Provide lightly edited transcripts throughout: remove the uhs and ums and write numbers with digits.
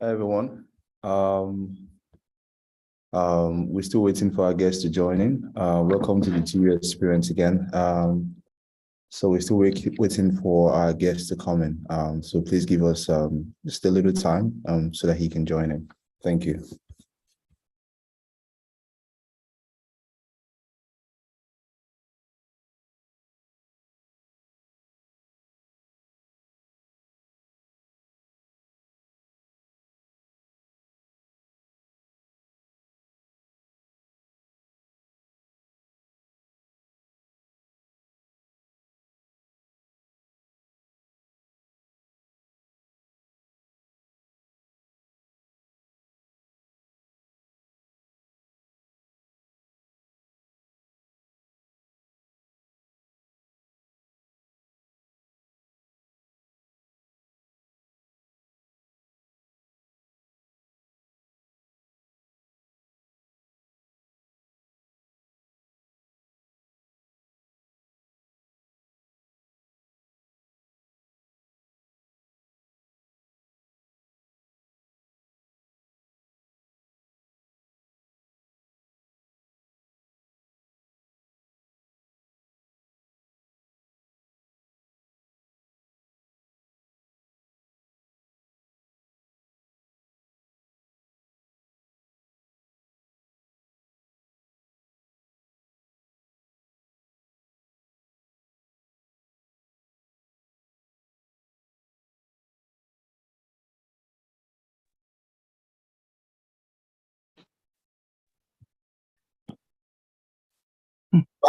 Hi, everyone. We're still waiting for our guests to join in. Welcome to the TU experience again. So we're still waiting for our guests to come in. So please give us just a little time so that he can join in. Thank you.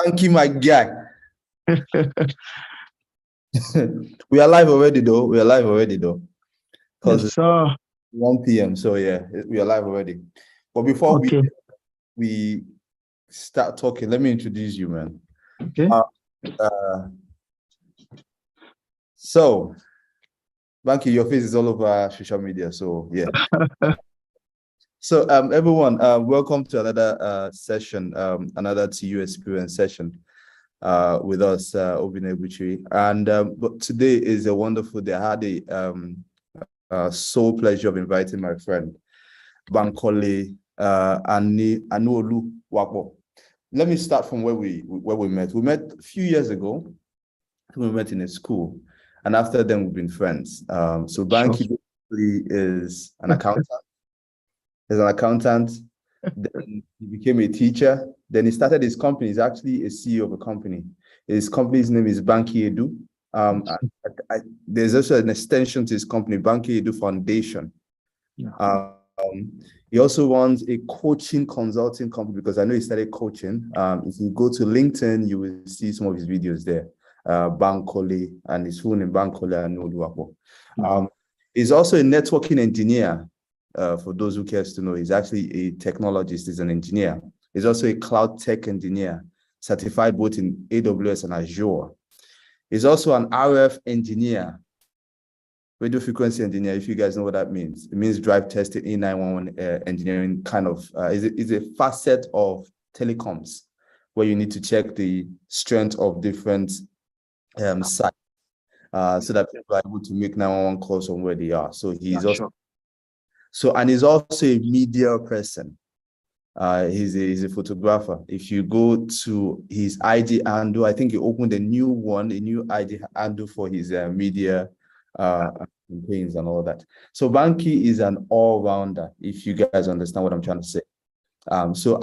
Thank you, my guy. We are live already, though. Because Yes, sir. 1 p.m. So yeah, we are live already. But before we start talking, let me introduce you, man. Okay. So, Banky, your face is all over social media. So yeah. So everyone, welcome to another session, another TU experience session with us, Obine Buchi. And but today is a wonderful day. I had a sole pleasure of inviting my friend Bankole Anuolu Wapo. Let me start from where we met. We met a few years ago. We met in a school, and after then we've been friends. So Banky basically is an accountant. He's an accountant. Then he became a teacher. Then he started his company. He's actually a CEO of a company. His company's name is Banky Edu. There's also an extension to his company, Banky Edu Foundation. Yeah. He also runs a coaching consulting company because I know he started coaching. If you go to LinkedIn, you will see some of his videos there. Bankole, and his full name Bankole Anuoluwapo. He's also a networking engineer. For those who cares to know, he's actually a technologist, he's an engineer. He's also a cloud tech engineer, certified both in AWS and Azure. He's also an RF engineer, radio frequency engineer, if you guys know what that means. It means drive testing, E911 engineering kind of, is a facet of telecoms where you need to check the strength of different sites so that people are able to make 911 calls from where they are. So he's and he's also a media person. He's a photographer. If you go to his IG handle, I think he opened a new IG handle for his media campaigns and all that. So Banky is an all-rounder, if you guys understand what I'm trying to say. So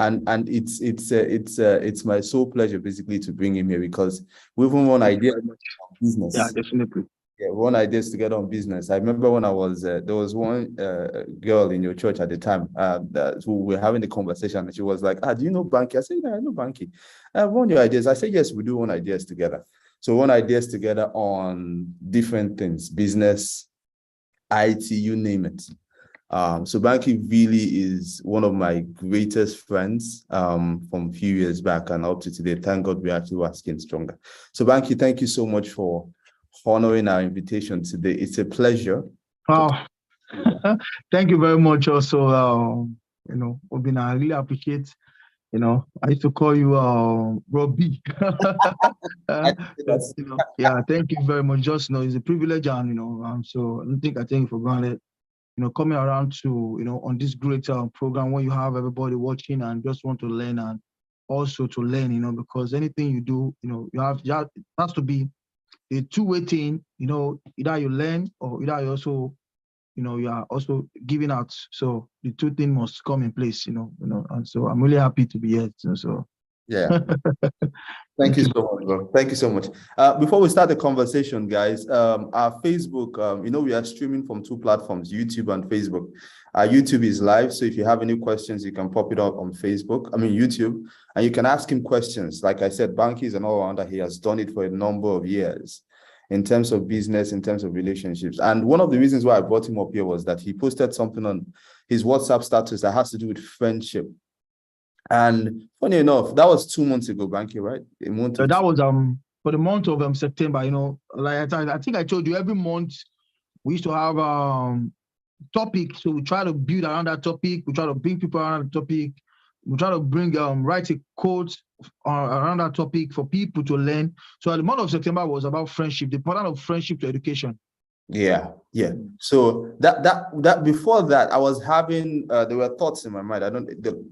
it's my sole pleasure basically to bring him here because we even one idea on business. Yeah, definitely. Yeah, one ideas together on business. I remember when I was there was one girl in your church at the time who we were having the conversation, and she was like, "Do you know Banky?" I said, "Yeah, I know Banky. One your ideas." I said, "Yes, we do one ideas together." So one ideas together on different things, business, IT, you name it. So Banky really is one of my greatest friends from a few years back and up to today. Thank God we actually were getting stronger. So Banky, thank you so much for honoring our invitation today. It's a pleasure. Wow. Thank you very much also, Obina, I really appreciate, I used to call you Robbie. Yeah, thank you very much. Just, it's a privilege and, so I don't think I take it for granted. coming around to, on this great program where you have everybody watching and just want to learn and also to learn, because anything you do, it has to be a two-way thing, either you learn or either you also, you are also giving out. So the two things must come in place, and so I'm really happy to be here. So yeah. Thank you so much, bro. Thank you so much. Before we start the conversation, guys, our Facebook, we are streaming from two platforms, YouTube and Facebook. YouTube is live, so if you have any questions, you can pop it up on YouTube, and you can ask him questions. Like I said, Banky is an all-rounder. He has done it for a number of years in terms of business, in terms of relationships. And one of the reasons why I brought him up here was that he posted something on his WhatsApp status that has to do with friendship. And funny enough, that was 2 months ago, Banky, right? That was for the month of September. Like I think I told you, every month we used to have topic. So we try to build around that topic. We try to bring people around the topic. We try to bring write a quote around that topic for people to learn. So the month of September was about friendship, the importance of friendship to education. Yeah. So that before that, I was having there were thoughts in my mind.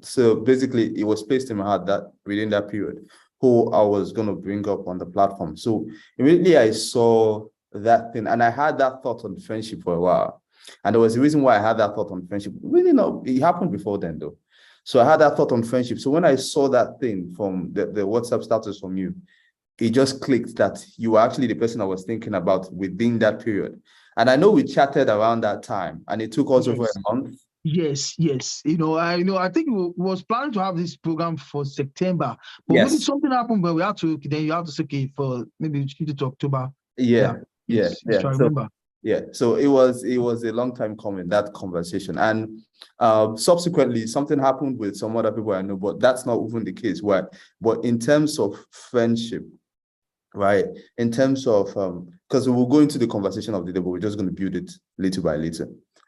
So basically, it was placed in my heart that within that period, who I was going to bring up on the platform. So immediately I saw that thing, and I had that thought on friendship for a while. And there was a reason why I had that thought on friendship. Really, no, it happened before then, though. So I had that thought on friendship. So when I saw that thing from the WhatsApp status from you, it just clicked that you were actually the person I was thinking about within that period. And I know we chatted around that time, and it took us over a month. Yes. I think we was planning to have this program for September, but maybe something happened where then you have to say, okay, for maybe shoot it to October. Yeah. So I remember. So it was a long time coming, that conversation. And subsequently, something happened with some other people I know, but that's not even the case. But in terms of friendship, right? In terms of, because we will go into the conversation of the day, but we're just going to build it little by little.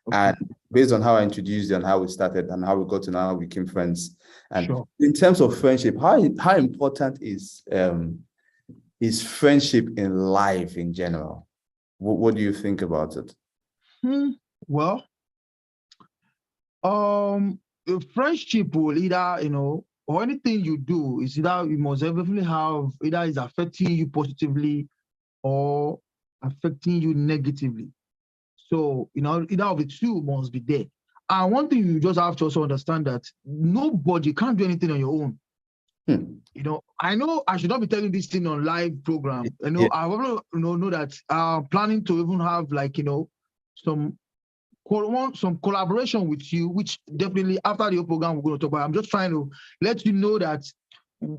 Okay. And based on how I introduced you and how we started and how we got to now, we became friends. And in terms of friendship, how important is friendship in life in general? What do you think about it? Well, friendship will either, or anything you do is either you must definitely have either is affecting you positively or affecting you negatively. So, either of the two must be there. And one thing you just have to also understand that nobody can't do anything on your own. I know I should not be telling this thing on live program. I also know that planning to even have some collaboration with you, which definitely after the program we're going to talk about. I'm just trying to let you know that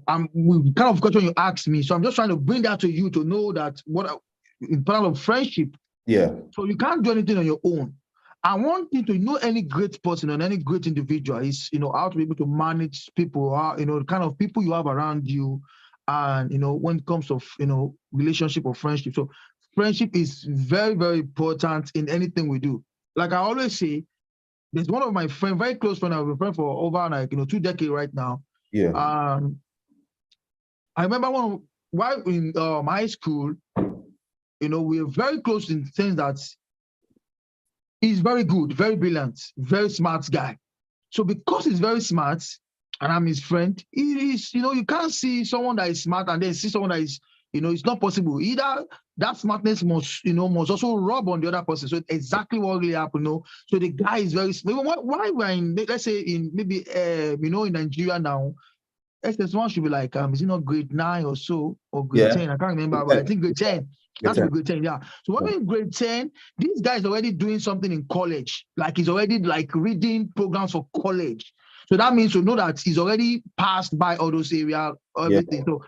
kind of question you asked me. So I'm just trying to bring that to you to know that in terms of friendship. Yeah. So you can't do anything on your own. I want you to know any great person and any great individual is, how to be able to manage people, how, the kind of people you have around you. And, when it comes to, relationship or friendship. So friendship is very, very important in anything we do. Like I always say, there's one of my friends, very close friend, I've been friends for over 2 decades right now. Yeah. I remember while in high school, we are very close in the sense that he's very good, very brilliant, very smart guy. So because he's very smart and I'm his friend, he is, you can't see someone that is smart and then see someone that is, it's not possible. Either that smartness must also rub on the other person. So exactly what really happened, So the guy is very smart. Why we're in, let's say in maybe, in Nigeria now, SS1 should be like, is it not grade 9 or so, or grade 10? I can't remember, but I think grade 10. That's a grade 10, yeah. So when we're in grade 10, this guy is already doing something in college. Like he's already reading programs for college. So that means you know that he's already passed by all those areas, everything. So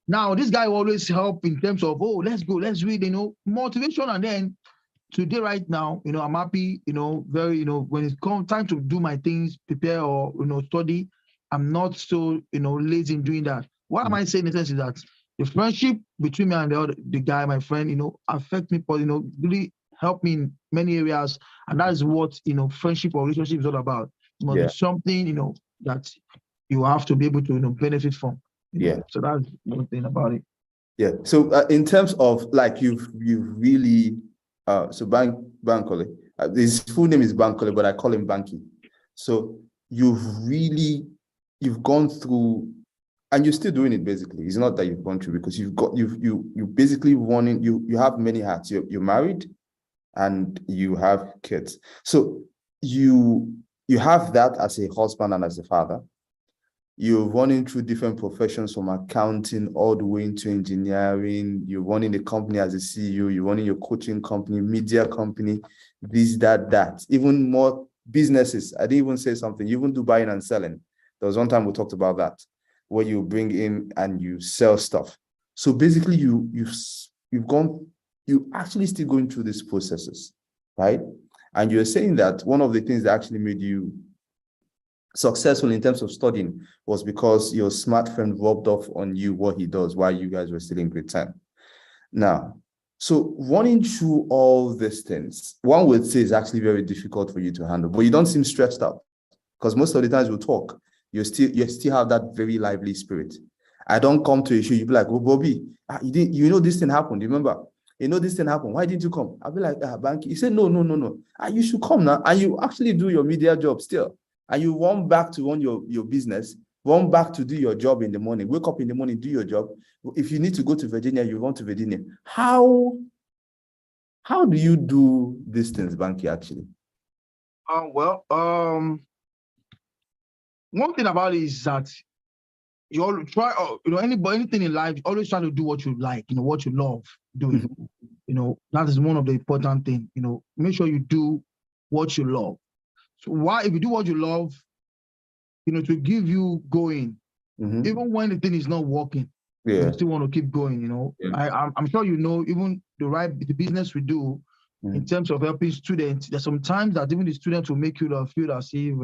now this guy will always help in terms of, let's go, let's read, motivation. And then today, right now, I'm happy, very, when it's time to do my things, prepare or, study, I'm not so, lazy in doing that. What am I saying in the sense is that the friendship between me and the guy, my friend, affect me, really help me in many areas. And that is what, friendship or relationship is all about. It must be something, that you have to be able to, benefit from. So that's one thing about it. Yeah. So in terms of you've really, so Bankole, His full name is Bankole, but I call him Banky. So you've gone through, and you're still doing it basically. It's not that you've gone through, because you basically you have many hats. You're married and you have kids. So you have that as a husband and as a father. You're running through different professions, from accounting all the way into engineering. You're running a company as a CEO. You're running your coaching company, media company, this, that. Even more businesses. I didn't even say something. You even do buying and selling. There was one time we talked about that, where you bring in and you sell stuff. So basically, you're actually still going through these processes, right? And you're saying that one of the things that actually made you successful in terms of studying was because your smart friend rubbed off on you what he does while you guys were still in grade 10. Now, so running through all these things, one would say is actually very difficult for you to handle, but you don't seem stressed out, because most of the times we talk, you still have that very lively spirit. I don't come to a show, you be like, oh, Bobby, you know this thing happened, remember? You know this thing happened, why didn't you come? I'll be like, Banky. He said, no. You should come now, and you actually do your media job still. And you run back to run your business, run back to do your job in the morning, wake up in the morning, do your job. If you need to go to Virginia, you run to Virginia. How do you do these things, Banky, actually? One thing about it is that you all try, anything in life, always try to do what you like, what you love doing. That is one of the important things. Make sure you do what you love. So if you do what you love, to give you going, even when the thing is not working, you still want to keep going. Yeah. I'm sure even the business we do in terms of helping students. There's some times that even the students will make you feel as if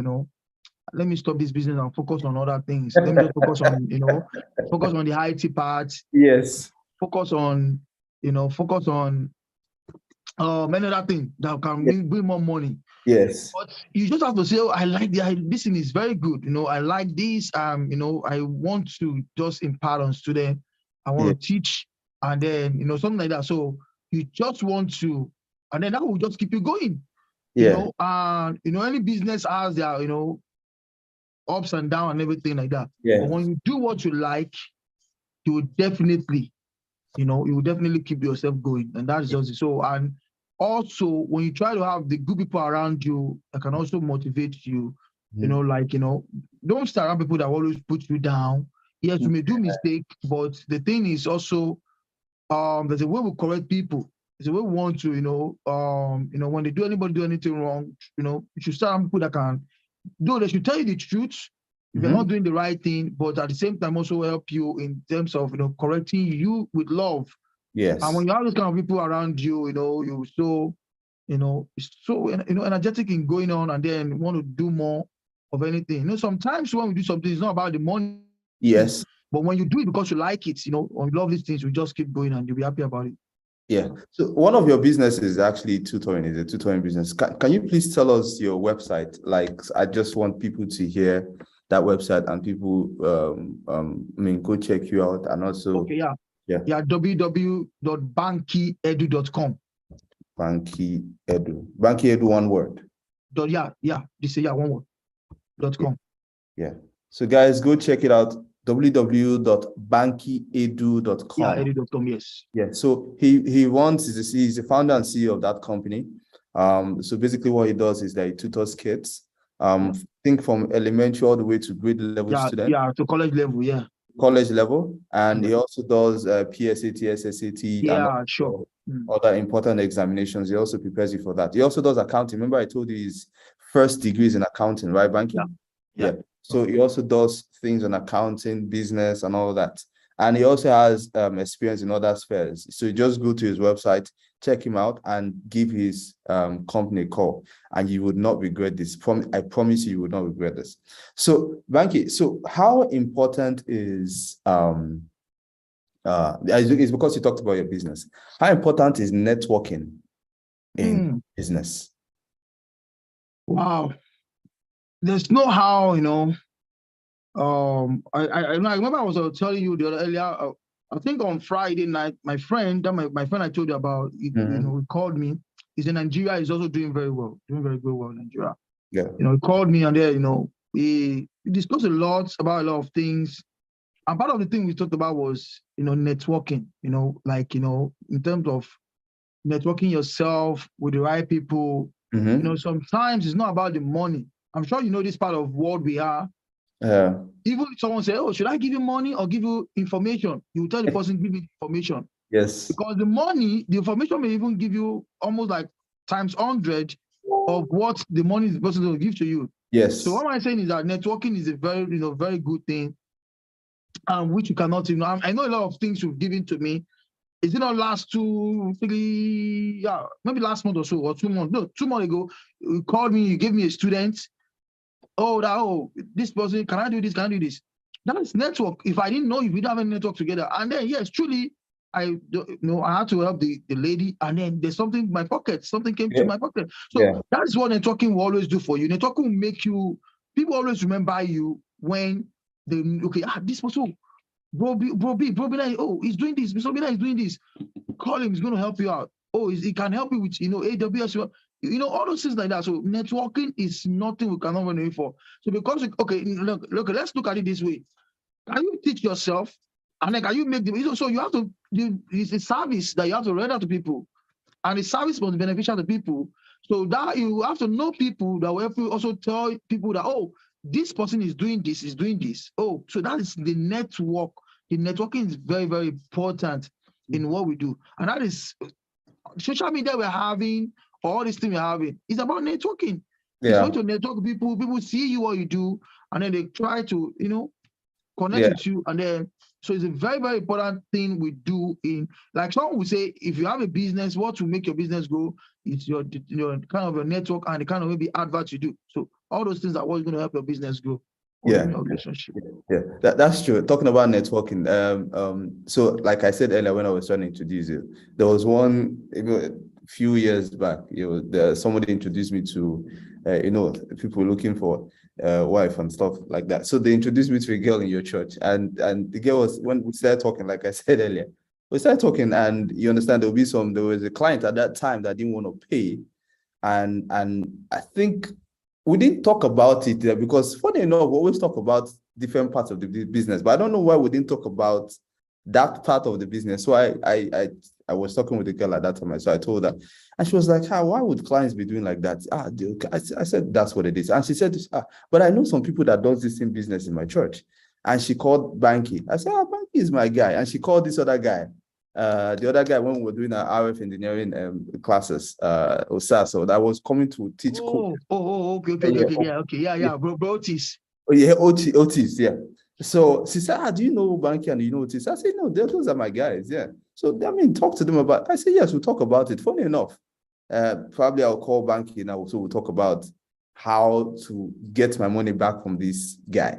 let me stop this business and focus on other things. Let me just focus on focus on the IT part. Yes. Focus on many other things that can bring more money. Yes. But you just have to say, I like this thing is very good. I like this. I want to just impart on students. I want to teach, and then something like that. So you just want to, and then that will just keep you going. Yeah. Any business has their ups and downs and everything like that. Yeah. But when you do what you like, you will definitely, keep yourself going, and that is just it. So and also, when you try to have the good people around you that can also motivate you, don't start around people that always put you down. Yes, you may do mistake, but the thing is also, there's a way we correct people. There's a way we want to, when anybody do anything wrong, you should start around people that can, though they should tell you the truth if you're not doing the right thing, but at the same time also help you in terms of, correcting you with love. Yes. And when you have those kind of people around you, you're so, energetic in going on, and then want to do more of anything. Sometimes when we do something, it's not about the money. Yes. But when you do it because you like it, when you love these things, you just keep going and you'll be happy about it. Yeah. So one of your businesses is actually tutoring, is a tutoring business. Can you please tell us your website? Like, I just want people to hear that website, and people go check you out, and also www.bankyedu.com. Bankyedu, one word. One word. .com. Yeah. So guys, go check it out. www.bankyedu.com. Yeah, edu.com, yes. Yeah. So he's the founder and CEO of that company. So basically what he does is that he tutors kids. Think from elementary all the way to grade level students. Yeah, to college level, yeah. College level, and he also does PSAT, SSAT, and sure. Other important examinations. He also prepares you for that. He also does accounting. Remember, I told you his first degree is in accounting, right, Banky? Yeah. So he also does things on accounting, business, and all that. And he also has experience in other spheres. So you just go to his website, check him out, and give his company a call, and you would not regret this. I promise you would not regret this. So, Banky, so how important is it's because you talked about your business. How important is networking in business? Wow. There's no how, I remember I was telling you the other earlier. I think on Friday night, my friend I told you about, he called me, He's in Nigeria. He's also doing very well in Nigeria. Yeah. He called me and there, we discussed a lot about a lot of things. And part of the thing we talked about was, networking, in terms of networking yourself with the right people. Sometimes it's not about the money. I'm sure you know this part of world we are. Yeah. Even if someone says, "Oh, should I give you money or give you information?" You tell the person, "Give me information." Yes. Because the information may even give you almost like times 100 of what the money the person will give to you. Yes. So what I'm saying is that networking is a very, very good thing, which you cannot even. I know a lot of things you've given to me. Is it not last 2, 3, maybe last month or so, or 2 months? No, 2 months ago, you called me, you gave me a student. This person, can I do this? Can I do this? That is network. If I didn't know, if we don't have a network together, and then yes, truly, I had to help the lady, and then there's something in my pocket. Something came to my pocket. So that is what networking will always do for you. Networking will make you. People always remember you when they this person. Bro B, he's doing this. Mr. Bina is doing this. Call him, he's going to help you out. He can help you with, AWS, all those things like that. So networking is nothing we cannot run away for. So because, look, let's look at it this way. Can you teach yourself? And then can you make them, so you have to, it's a service that you have to render to people. And the service must be beneficial to people. So that you have to know people that will help you also tell people that, this person is doing this, is doing this. So that is the network. The networking is very, very important in what we do. And that is social media we're having, all this thing we're having, is about networking. It's going to network with people. People see you, what you do, and then they try to, connect with you. And then, so it's a very, very important thing we do like someone would say, if you have a business, what will make your business grow is your kind of a network and the kind of maybe adverts you do. So all those things are what's going to help your business grow. Your relationship. That's true. Talking about networking, so like I said earlier when I was trying to introduce you, there was one a few years back, somebody introduced me to people looking for wife and stuff like that. So they introduced me to a girl in your church, and the girl was, when we started talking, like I said earlier, we started talking, and you understand there was a client at that time that didn't want to pay, and I think we didn't talk about it there because, funny enough, we always talk about different parts of the business, but I don't know why we didn't talk about that part of the business. So I was talking with the girl at that time, so I told her, and she was like, why would clients be doing like that? I said, that's what it is. And she said, but I know some people that does this same business in my church. And she called Banky. I said, Banky is my guy. And she called this other guy. The other guy, when we were doing our RF engineering classes, Osaso, that was coming to teach code. Bro, Otis. Otis, yeah. So she said, do you know Banky and you know Otis? I said, no, those are my guys, yeah. So, talk to them about, I said, yes, we'll talk about it. Funny enough, probably I'll call Banky now, so we'll talk about how to get my money back from this guy.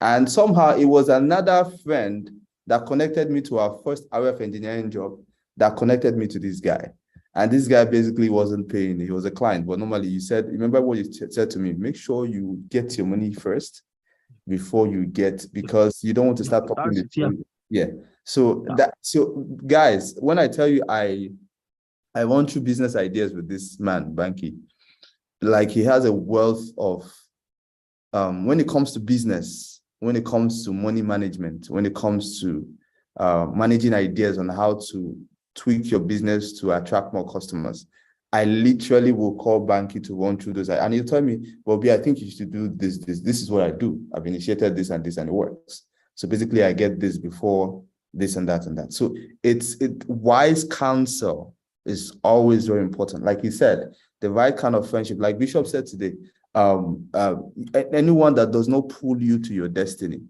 And somehow it was another friend that connected me to our first RF engineering job that connected me to this guy. And this guy basically wasn't paying. He was a client. But normally you said, remember what you said to me, make sure you get your money first before you get, because you don't want to start talking. So guys, when I tell you I went through business ideas with this man, Banky, like he has a wealth of, when it comes to business, when it comes to money management, when it comes to managing ideas on how to tweak your business to attract more customers, I literally will call Banky to run through those. And he'll tell me, Bobby, I think you should do this. This is what I do. I've initiated this and it works. So basically, I get this before this and that and that. So wise counsel is always very important. Like he said, the right kind of friendship, like Bishop said today, anyone that does not pull you to your destiny.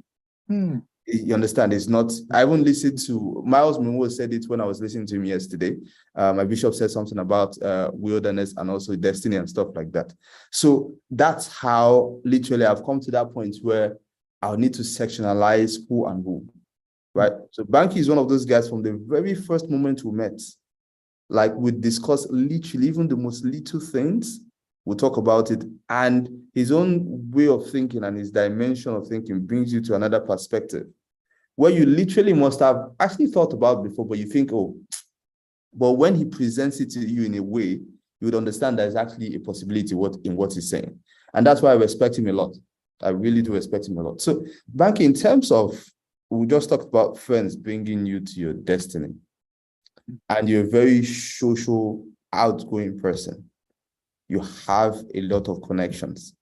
You understand? It's not. I even listened to Miles Monroe said it when I was listening to him yesterday. My bishop said something about wilderness and also destiny and stuff like that. So that's how literally I've come to that point where I'll need to sectionalize who and who, right? So Banky is one of those guys from the very first moment we met. Like we discuss literally even the most little things. We'll talk about it, and his own way of thinking and his dimension of thinking brings you to another perspective where you literally must have actually thought about before, but you think, but when he presents it to you in a way, you would understand there's actually a possibility in what he's saying. And that's why I respect him a lot. I really do respect him a lot. So, Banky, in terms of, we just talked about friends bringing you to your destiny, and you're a very social, outgoing person. You have a lot of connections,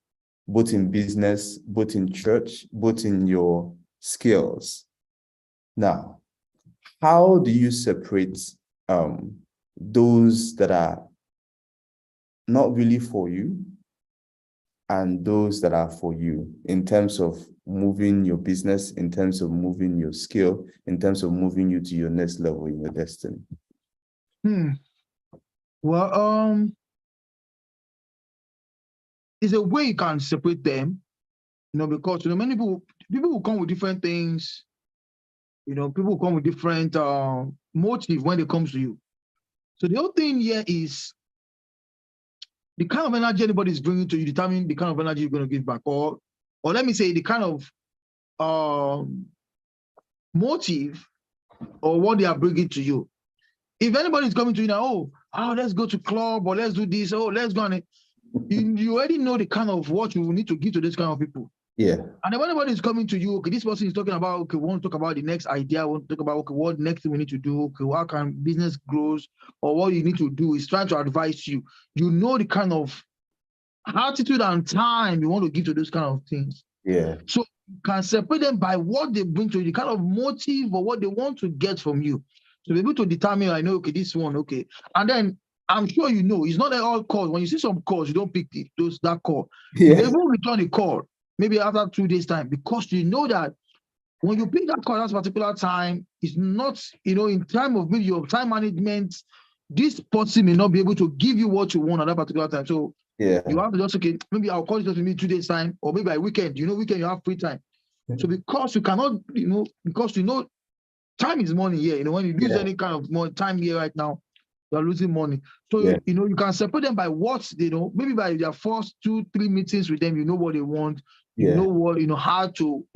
both in business, both in church, both in your skills. Now, how do you separate those that are not really for you and those that are for you, in terms of moving your business, in terms of moving your skill, in terms of moving you to your next level in your destiny? Well, there's a way you can separate them, because many people will come with different things. People will come with different motive when it comes to you. So the whole thing here is the kind of energy anybody is bringing to you determine the kind of energy you're going to give back, or let me say the kind of motive or what they are bringing to you. If anybody is coming to you now, oh, let's go to club, or let's do this, let's go on it. You already know the kind of what you will need to give to this kind of people. Yeah. And if anybody is coming to you, okay, this person is talking about, okay, we want to talk about the next idea, we want to talk about, okay, what next thing we need to do, okay, how can business grows, or what you need to do, is trying to advise you. You know the kind of attitude and time you want to give to those kind of things. Yeah. So you can separate them by what they bring to you, the kind of motive or what they want to get from you. So be able to determine, I know, okay, this one, okay. And then I'm sure it's not at all calls. When you see some calls, you don't pick that call. Yeah. They will return the call, maybe after 2 days' time, because you know that when you pick that call at that particular time, it's not, in time of maybe your time management, this person may not be able to give you what you want at that particular time. So yeah, you have to just, okay, maybe I'll call you to me 2 days' time, or maybe by weekend, weekend you have free time. So because you cannot, because time is money here. When you lose any kind of more time here right now, you're losing money. So, you can separate them by what they know. Maybe by their first 2-3 meetings with them, you know what they want. You know what, how to,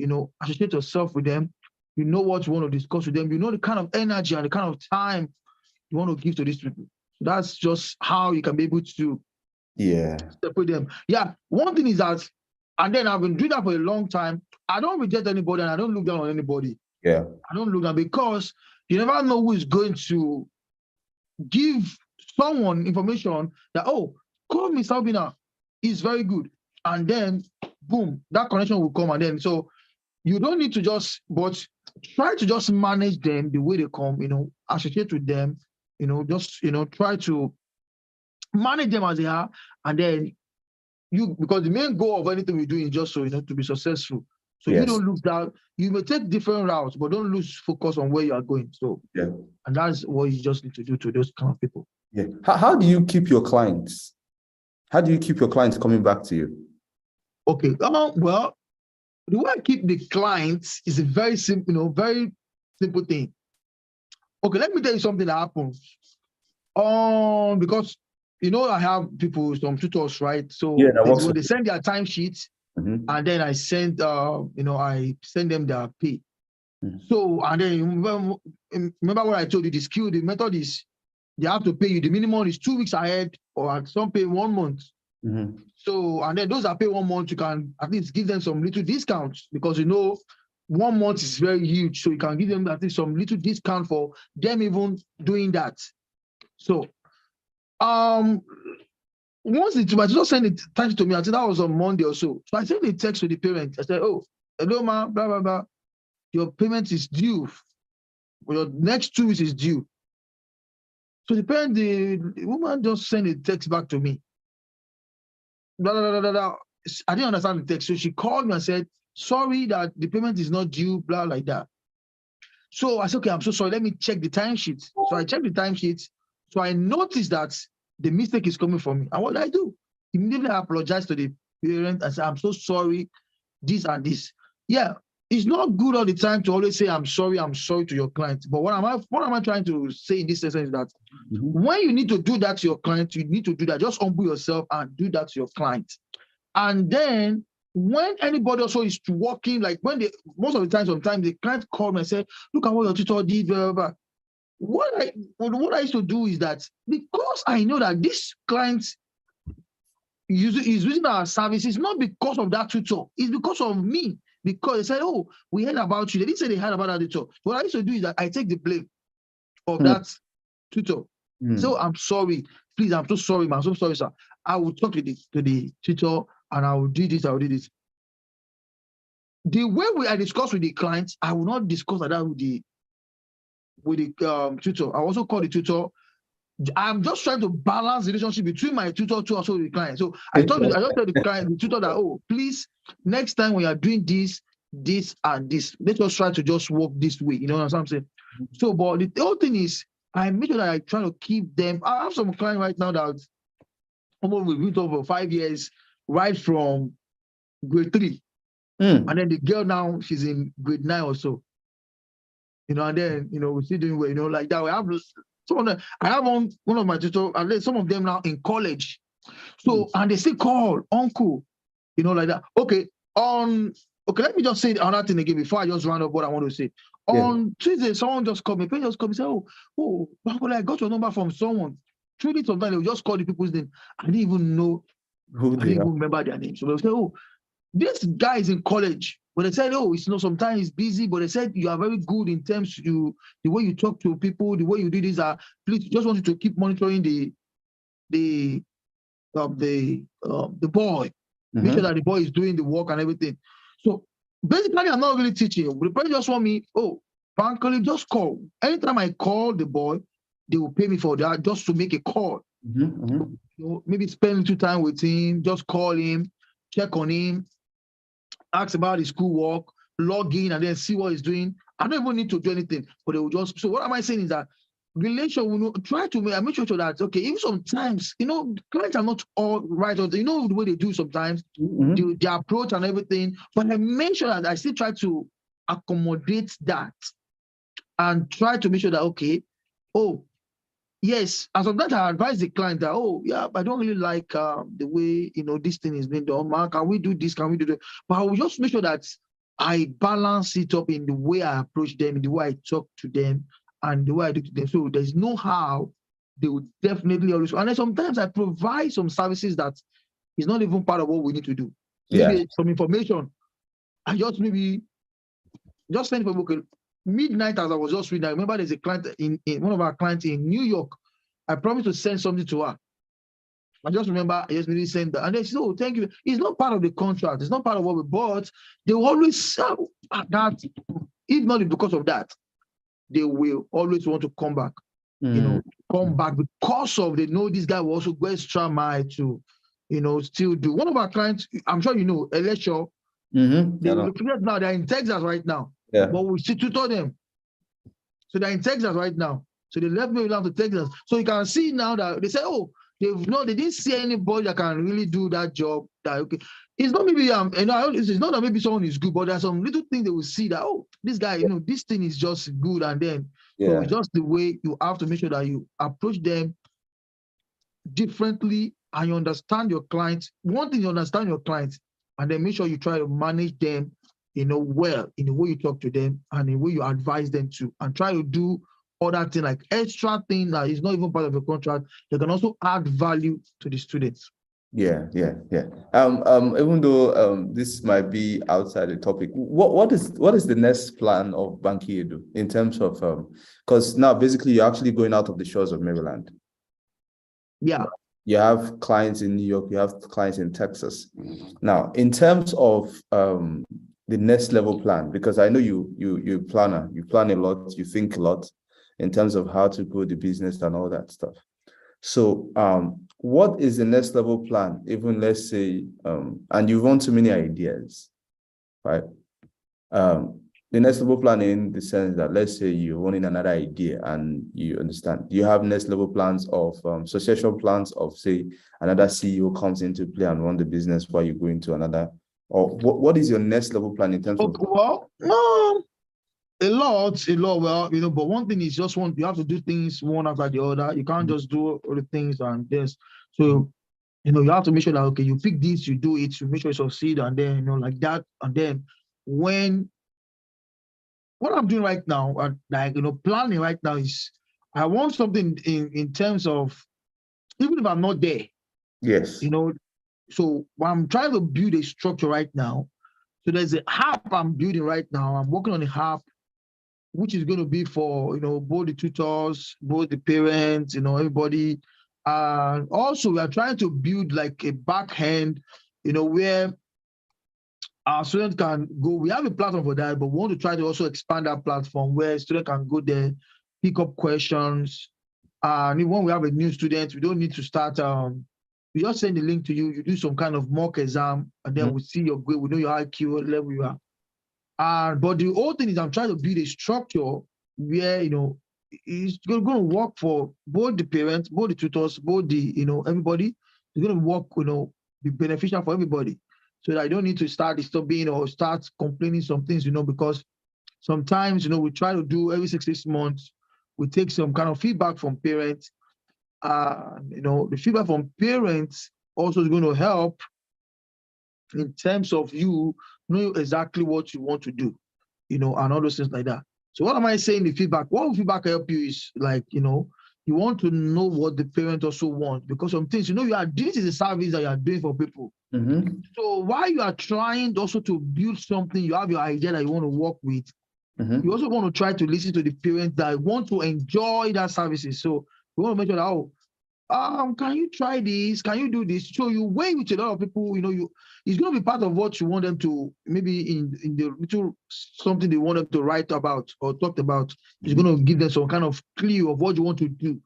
associate yourself with them. You know what you want to discuss with them. You know the kind of energy and the kind of time you want to give to these people. So that's just how you can be able to separate them. Yeah, one thing is that, and then I've been doing that for a long time. I don't reject anybody and I don't look down on anybody. Yeah. I don't look down, because you never know who is going to give someone information that, call Mr. Obinna, is very good. And then, boom, that connection will come. And then, so you don't need to but try to just manage them the way they come, associate with them, try to manage them as they are. And then because the main goal of anything we do is just so, to be successful. So you don't look down. You may take different routes, but don't lose focus on where you are going. So and that's what you just need to do to those kind of people. Yeah. How do you keep your clients? How do you keep your clients coming back to you? Okay. Well, the way I keep the clients is a very simple, very simple thing. Okay, let me tell you something that happens. Because I have people, some tutors, right? So they send their timesheets. Mm-hmm. And then I send, I send them their pay. Mm-hmm. So, and then remember what I told you, the method is they have to pay you. The minimum is 2 weeks ahead, or some pay 1 month. Mm-hmm. So, and then those that pay 1 month, you can at least give them some little discounts, because 1 month is very huge. So you can give them at least some little discount for them even doing that. So, once my tutor sent the text to me, I think that was on Monday or so. So I sent a text to the parent. I said, hello, ma, blah, blah, blah. Your payment is due. Your next 2 weeks is due. So the parent, the woman just sent a text back to me. Blah, blah, blah, blah, blah. I didn't understand the text. So she called me and said, sorry that the payment is not due, blah, like that. So I said, okay, I'm so sorry. Let me check the timesheet. So I checked the timesheet. So I noticed that the mistake is coming from me. And what did I do? Immediately I apologized to the parent and said, I'm so sorry, this and this. Yeah, it's not good all the time to always say, I'm sorry to your client. But what am I trying to say in this session is that when you need to do that to your client, you need to do that. Just humble yourself and do that to your client. And then when anybody also is working, like most of the time, sometimes the client call me and say, look at what your tutor did, blah, blah, blah. what I used to do is that because I know that this client is using our services, not because of that tutor, it's because of me. Because they said, oh, we heard about you. They didn't say they heard about that tutor. What I used to do is that I take the blame of that tutor. So I'm sorry. Please, I'm so sorry, man. I'm so sorry, sir. I will talk to the tutor and I will do this, I will do this. The way I discuss with the client, I will not discuss like that with the tutor. I also call the tutor. I'm just trying to balance the relationship between my tutor to also the client. So I just tell the client, the tutor that, oh, please, next time when you're doing this, and this, let's just try to just work this way. You know what I'm saying? So, but the whole thing is, I make sure that I try to keep them. I have some client right now that almost we've been over 5 years, right from grade 3. And then the girl now, she's in grade 9 or so. You know, and then, you know, we're still doing well, you know, like that. We have some of them, I have one of my tutors, at least some of them now in college. So, and they still call uncle, you know, like that. Okay, let me just say another thing again before I just round up what I want to say. Yeah. On Tuesday, someone just called me, just called me, say, oh, I got your number from someone. Truly, sometimes they will just call the people's name. I didn't even know, I didn't even remember their name. So they'll say, oh, this guy is in college. But they said, oh, it's sometimes it's busy, but they said you are very good in terms of the way you talk to people, the way you do this. Please, just want you to keep monitoring the boy. Make sure that the boy is doing the work and everything. So basically, I'm not really teaching. The parents just want me, frankly, just call. Anytime I call the boy, they will pay me for that just to make a call. You know, maybe spend little time with him, just call him, check on him, ask about his schoolwork, log in, and then see what he's doing. I don't even need to do anything, but they will just. So what am I saying is that relation will try to make sure that, okay, even sometimes, you know, clients are not all right, or you know the way they do sometimes, their approach and everything, but I make sure that I still try to accommodate that and try to make sure that, okay, yes, and sometimes I advise the client that, I don't really like the way, you know, this thing is being done. Man, can we do this? Can we do that? But I will just make sure that I balance it up in the way I approach them, in the way I talk to them, and the way I do to them. So there's no how they would definitely always. And then sometimes I provide some services that is not even part of what we need to do. Maybe some information. I just send for okay. Midnight as I was just reading, I remember there's a client in one of our clients in New York. I promised to send something to her. I just remember I just really sent that. And they said, oh, thank you. It's not part of the contract. It's not part of what we bought. They will always sell that. If not because of that, they will always want to come back. You know, come back because of they know this guy will also go extra mile to, you know, still do. One of our clients, I'm sure you know, Elisha, they're in Texas right now. Yeah. But we still tutor them. So they're in Texas right now. So they left me down to Texas. So you can see now that they say, they didn't see anybody that can really do that job. That okay. It's not maybe it's not that maybe someone is good, but there's some little thing they will see that this guy, you know, this thing is just good, and then so it's just the way you have to make sure that you approach them differently and you understand your clients. One thing, you understand your clients, and then make sure you try to manage them, you know, well, in the way you talk to them and the way you advise them to, and try to do other things like extra things that is not even part of the contract. They can also add value to the students. Yeah. Even though this might be outside the topic, what is the next plan of Banky Edu in terms of because now basically you're actually going out of the shores of Maryland. Yeah. You have clients in New York, you have clients in Texas. Now, in terms of the next level plan, because I know you're a planner, you plan a lot, you think a lot in terms of how to grow the business and all that stuff. So what is the next level plan? Even let's say, and you want too many ideas, right? The next level plan in the sense that let's say you're wanting another idea and you understand, do you have next level plans of succession plans of say another CEO comes into play and run the business while you go into another, or what is your next level plan in terms of? Well, no, a lot. Well, you know, but one thing is just you have to do things one after the other. You can't just do all the things and this. So, you know, you have to make sure that, okay, you pick this, you do it, you make sure you succeed, and then, you know, like that. And then what I'm doing right now, like, you know, planning right now is I want something in terms of, even if I'm not there, Yes. you know, so I'm trying to build a structure right now. So there's an app I'm building right now. I'm working on a app which is going to be for, both the tutors, both the parents, everybody. And also we are trying to build like a back end, where our students can go. We have a platform for that, but we want to try to also expand that platform where students can go there, pick up questions. And when we have a new student, we don't need to start. We just send the link to you. You do some kind of mock exam, and then we see your grade. We know your IQ, what level you are. But the whole thing is, I'm trying to build a structure where it's going to work for both the parents, both the tutors, both the everybody. It's going to work, be beneficial for everybody, so that I don't need to start disturbing or start complaining some things, because sometimes we try to do every 6 months. We take some kind of feedback from parents. The feedback from parents also is going to help in terms of you know exactly what you want to do, and all those things like that. So what am I saying? The feedback, what will feedback help you is like, you want to know what the parent also want, because some things, this is a service that you are doing for people. Mm-hmm. So while you are trying also to build something, you have your idea that you want to work with, you also want to try to listen to the parents that want to enjoy that services. So you want to make sure that, can you try this? Can you do this? So you weigh with a lot of people, it's going to be part of what you want them to, maybe in the little something they want them to write about or talk about. It's going to give them some kind of clue of what you want to do.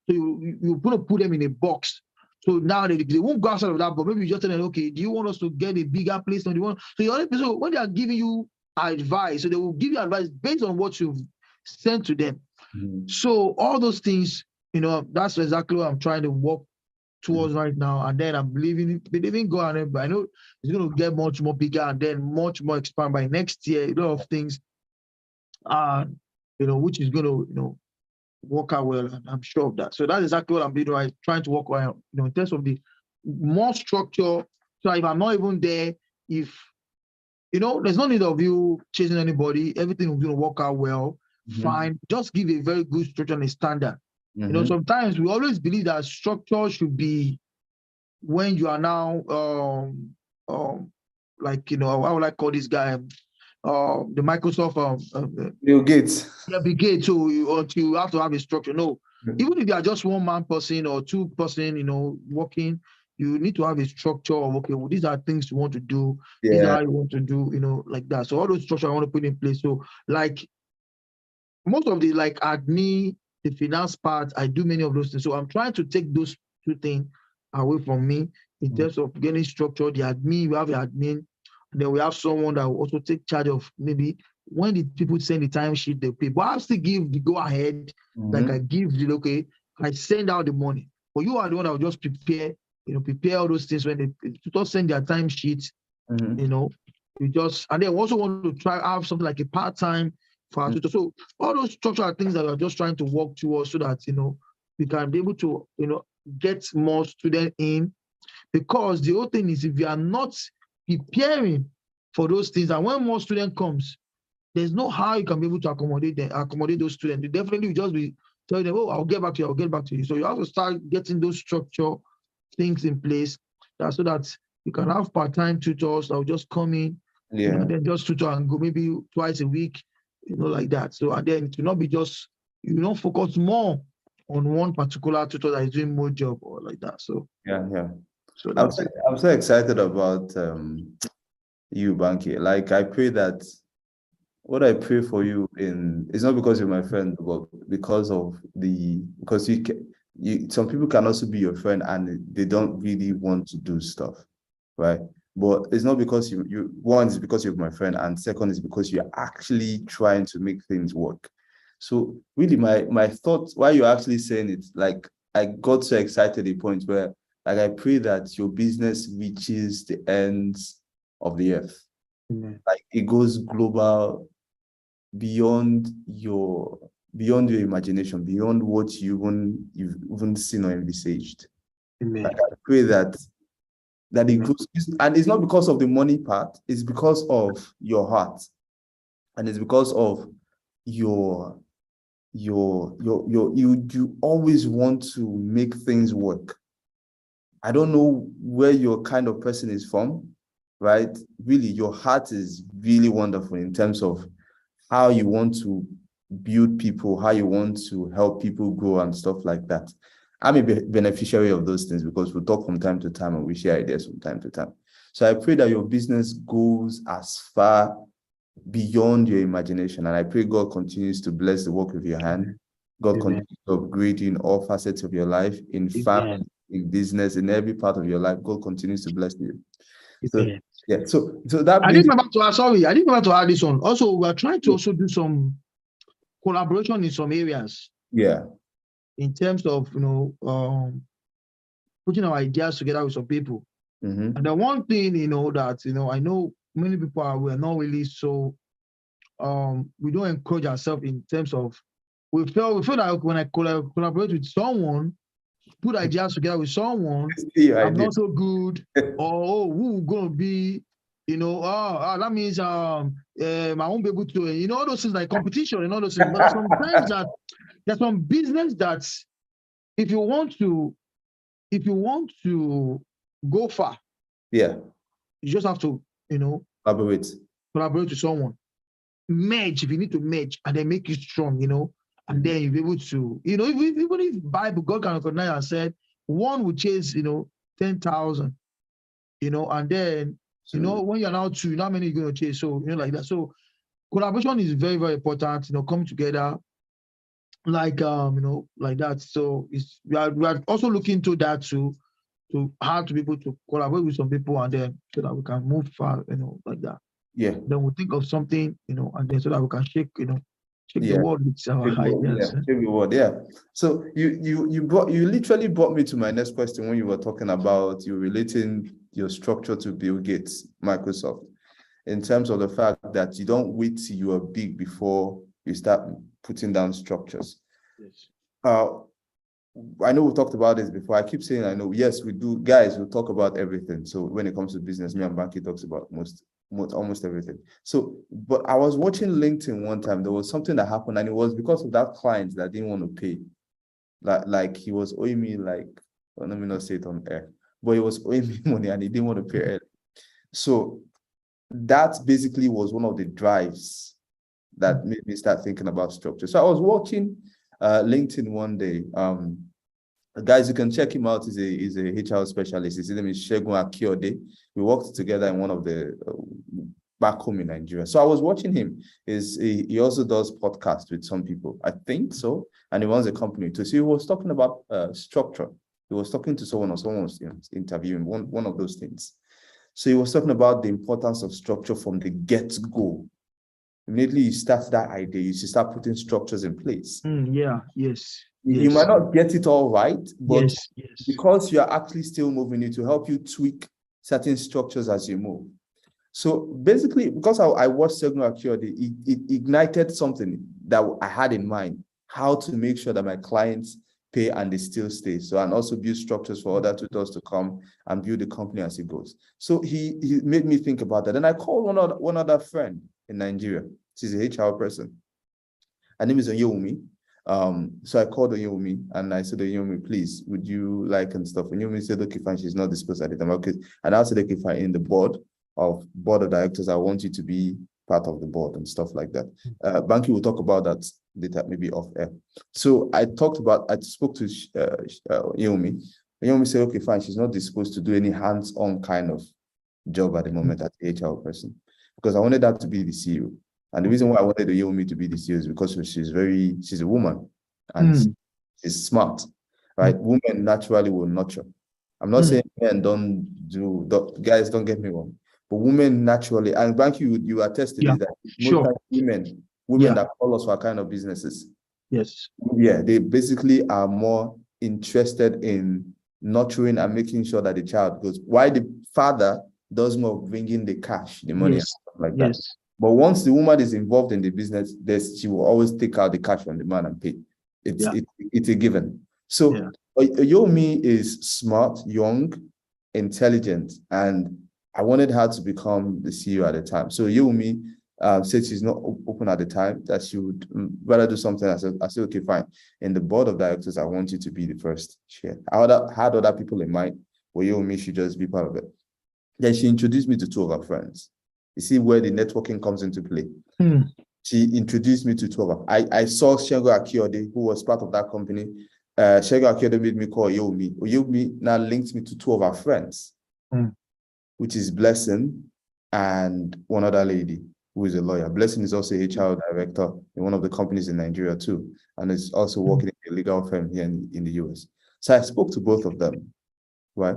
So you're going to put them in a box. So now they won't go outside of that, but maybe you just tell them, okay, do you want us to get a bigger place? Or do you want? So when they are giving you advice, so they will give you advice based on what you've sent to them. So all those things, that's exactly what I'm trying to work towards right now. And then I'm believing God, and I know it's going to get much more bigger and then much more expand by next year. A lot of things, which is going to, work out well. And I'm sure of that. So that's exactly what I'm doing, right? Trying to work around, in terms of the more structure. So if I'm not even there, if there's no need of you chasing anybody, everything is going to work out well. Fine. Just give a very good structure and a standard. Sometimes we always believe that structure should be when you are now like how would I call this guy? The Microsoft Bill Gates. Yeah, Bill Gates. So you have to have a structure. No, even if you are just one man person or two person, working, you need to have a structure of, okay, well, these are things you want to do. Yeah. These are how you want to do, like that. So all those structure I want to put in place. So like most of the like admin, the finance part, I do many of those things. So I'm trying to take those two things away from me in terms of getting structure. The admin, we have an admin, and then we have someone that will also take charge of maybe when the people send the timesheet, they pay. But I still give the go ahead, like I give the okay, I send out the money. But you are the one that will just prepare all those things when they just send their timesheets, you just, and then also want to try have something like a part-time for our tutor. So all those structural things that we're just trying to work towards so that, we can be able to, get more students in, because the whole thing is if you are not preparing for those things, and when more student comes, there's no how you can be able to accommodate those students. You definitely will just be telling them, oh, I'll get back to you. So you have to start getting those structure things in place so that you can have part-time tutors that will just come in, and then just tutor and go maybe twice a week, like that. So, and then to not be just, focus more on one particular tutor that is doing more job or like that. So So I'm so excited about you, Banky. Like I pray that what I pray for you it's not because you're my friend, but because some people can also be your friend and they don't really want to do stuff, right? But it's not because one is because you're my friend, and second is because you're actually trying to make things work. So really my thoughts while you're actually saying it, like I got so excited at the point where like I pray that your business reaches the ends of the earth. Like it goes global, beyond your imagination, beyond what you've even seen or envisaged. Like I pray that it grows, and it's not because of the money part, it's because of your heart, and it's because of your you always want to make things work. I don't know where your kind of person is from, right? Really, your heart is really wonderful in terms of how you want to build people, how you want to help people grow and stuff like that. I'm a beneficiary of those things because we talk from time to time and we share ideas from time to time. So I pray that your business goes as far beyond your imagination. And I pray God continues to bless the work of your hand. God Amen. continues to upgrade you in all facets of your life, in family, in business, in every part of your life. God continues to bless you. So, yeah. So that I didn't remember to add, sorry, I didn't remember to add this one. Also, we are trying to also do some collaboration in some areas. Yeah. In terms of, putting our ideas together with some people. Mm-hmm. And the one thing, that, I know many people we're not really so, we don't encourage ourselves in terms of, we feel that when I collaborate with someone, put ideas together with someone, I'm not so good, or who gonna be, that means I won't be able to, all those things like competition and all those things. But sometimes there's some business that if you want to go far, yeah, you just have to, collaborate with someone. Merge if you need to merge, and then make you strong, and then you'll be able to, even if Bible, God can recognize and said, one will chase, 10,000, and then, when you're now two, how many you're going to chase? So, like that. So collaboration is very, very important, coming together, like, like that. So we are also looking into that to how to be able to collaborate with some people, and then so that we can move far, like that. Yeah. Then we'll think of something, and then so that we can shake the world with our ideas. Shake the world, yeah. So you literally brought me to my next question when you were talking about you relating your structure to Bill Gates, Microsoft, in terms of the fact that you don't wait till you are big before you start putting down structures. Yes. I know we talked about this before. I keep saying I know. Yes, we do. Guys, we talk about everything. So when it comes to business, me and Banky talks about almost everything. So, but I was watching LinkedIn one time. There was something that happened, and it was because of that client that didn't want to pay. Like he was owing me let me not say it on air, but he was owing me money and he didn't want to pay it. So that basically was one of the drives that made me start thinking about structure. So I was watching LinkedIn one day. Guys, you can check him out. He's a HR specialist. His name is Segun Akiode. We worked together in one of the back home in Nigeria. So I was watching him. He also does podcasts with some people, I think so, and he runs a company too. So he was talking about structure. He was talking to someone, or someone was interviewing one of those things. So he was talking about the importance of structure from the get-go. Immediately you start that idea, you should start putting structures in place. Yes. You might not get it all right, but yes. because you are actually still moving, it will help you tweak certain structures as you move. So basically, because I watched Segun Akiode, it ignited something that I had in mind, how to make sure that my clients pay and they still stay. So, and also build structures for other tutors to come and build the company as it goes. So he made me think about that. And I called one other friend in Nigeria. She's a HR person. Her name is Onyewumi. So I called Onyewumi and I said, Onyewumi, please, would you like and stuff? Onyewumi said, okay, fine, she's not disposed at the time. Okay. And I said, okay, fine, in the board of directors, I want you to be part of the board and stuff like that. Banky will talk about that later, maybe off air. So I spoke to Onyewumi. Onyewumi said, okay, fine, she's not disposed to do any hands-on kind of job at the moment as a HR person, because I wanted that to be the CEO. And the reason why I wanted Onyewumi to be the CEO is because she's a woman and she's smart, right? Women naturally will nurture. I'm not saying men guys, don't get me wrong, but women naturally, and Banky, you attest to this, that most times women that call us for our kind of businesses. Yes. Yeah, they basically are more interested in nurturing and making sure that the child goes. Why the father does more bringing the cash, the money, and stuff like that. But once the woman is involved in the business, she will always take out the cash from the man and pay. It's a given. So Yomi is smart, young, intelligent, and I wanted her to become the CEO at the time. So Yomi, said she's not open at the time, that she would rather do something. I said, okay, fine. In the board of directors, I want you to be the first chair. I had other people in mind, but Yomi should just be part of it. Then she introduced me to two of her friends. You see where the networking comes into play. She introduced me to two of her. I saw Shengo Akiode, who was part of that company. Shengo Akiode made me call Yomi. Yomi now linked me to two of her friends, which is Blessing and one other lady who is a lawyer. Blessing is also a HR director in one of the companies in Nigeria too, and is also working in a legal firm here in the US. So I spoke to both of them, right?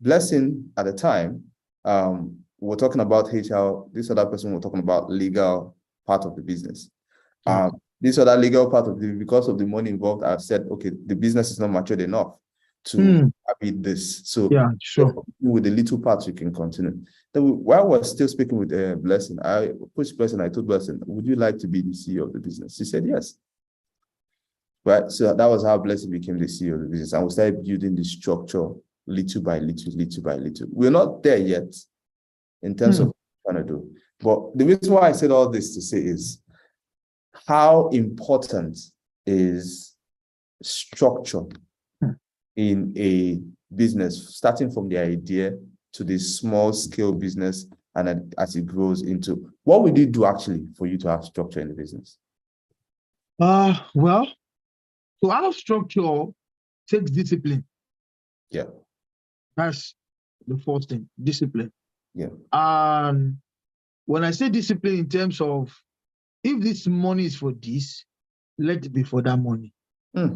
Blessing at the time, we're talking about HR. This other person we're talking about legal part of the business. This other legal part of because of the money involved, I've said, okay, the business is not matured enough to beat this. So yeah, sure. With the little parts we can continue. Then while we're still speaking with Blessing, I pushed Blessing, I told Blessing, would you like to be the CEO of the business? She said yes. Right. So that was how Blessing became the CEO of the business. And we started building the structure little by little, little by little. We're not there yet in terms of what we're trying to do. But the reason why I said all this to say is how important is structure in a business, starting from the idea to the small scale business, and as it grows into, what would you do actually for you to have structure in the business? Well, to have structure takes discipline. Yeah. That's the first thing, discipline. Yeah. And when I say discipline in terms of, if this money is for this, let it be for that money. Yeah.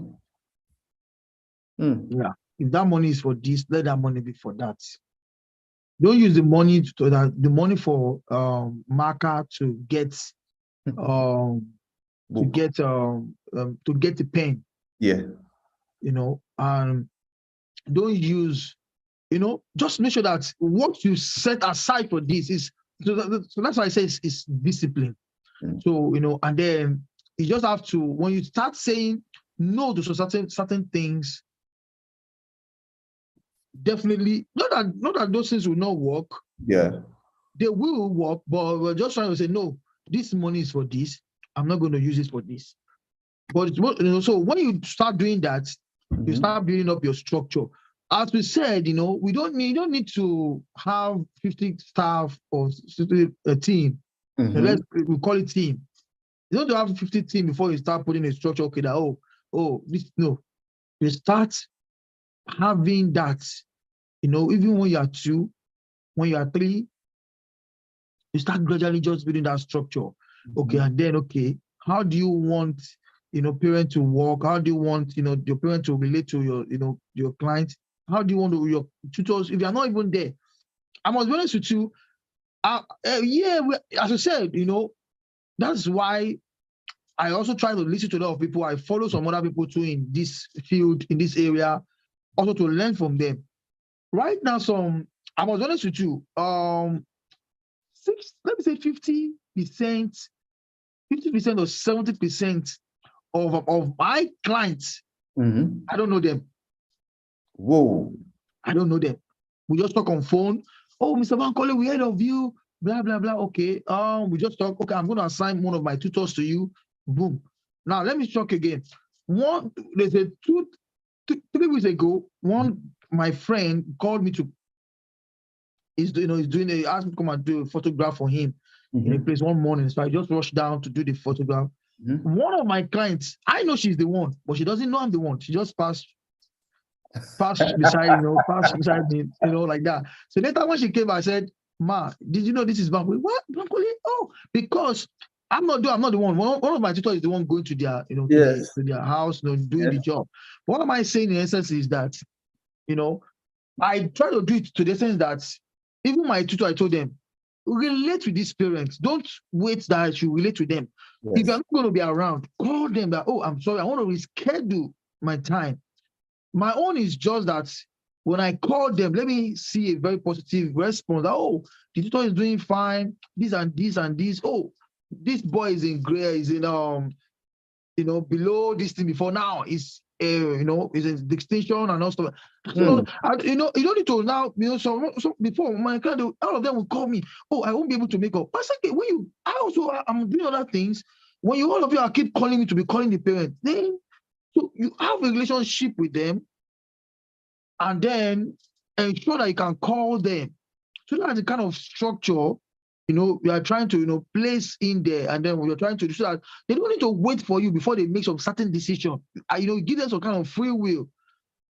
If that money is for this, let that money be for that. Don't use the money for marker to get the pen. Yeah. And don't use, just make sure that what you set aside for this is, so that's why I say it's discipline. So, and then you just have to, when you start saying no to certain things, definitely, not that those things will not work. Yeah. They will work, but we're just trying to say, no, this money is for this. I'm not going to use it for this. But, so when you start doing that, you start building up your structure. As we said, we don't need to have 50 staff or a team. We call it team. You don't have 50 team before you start putting a structure. Okay, that you start having that. Even when you are 2, when you are 3, you start gradually just building that structure. Okay, and then how do you want parent to work? How do you want your parent to relate to your clients? How do you want your tutors? If you are not even there, I must be honest with you. As I said, that's why I also try to listen to a lot of people. I follow some other people too in this field, in this area, also to learn from them. Right now, I must be honest with you. Let me say 50%, 50% or 70% of my clients, I don't know them. Whoa. I don't know them. We just talk on phone. Oh, Mr. Bankole, we heard of you. Blah, blah, blah. Okay. We just talk. Okay, I'm going to assign one of my tutors to you. Boom. Now, let me talk again. There's 3 weeks ago, my friend called me to, asked me to come and do a photograph for him in a place one morning. So I just rushed down to do the photograph. One of my clients, I know she's the one, but she doesn't know I'm the one. She just passed beside me, like that. So later when she came, I said, Ma, did you know this is Bankole? What? Bankole? Oh, because I'm not the one. One of my tutors is the one going to their, to their house, doing the job. What am I saying in essence is that, I try to do it to the sense that even my tutor, I told them, relate with these parents. Don't wait that you relate to them. Yes. If you're not going to be around, call them that, oh, I'm sorry, I want to reschedule my time. My own is just that when I call them, let me see a very positive response. Oh, the tutor is doing fine. This and this and this. Oh, this boy is in gray, is in below this thing before now. Is is a distinction and all stuff. Mm. You don't need to now, so before my client, all of them will call me, oh, I won't be able to make up. But second, I'm doing other things. When all of you are keep calling me to be calling the parent, then so you have a relationship with them, and then ensure that you can call them. So that's the kind of structure, we are trying to, place in there, and then we are trying to do so that they don't need to wait for you before they make some certain decision. Give them some kind of free will.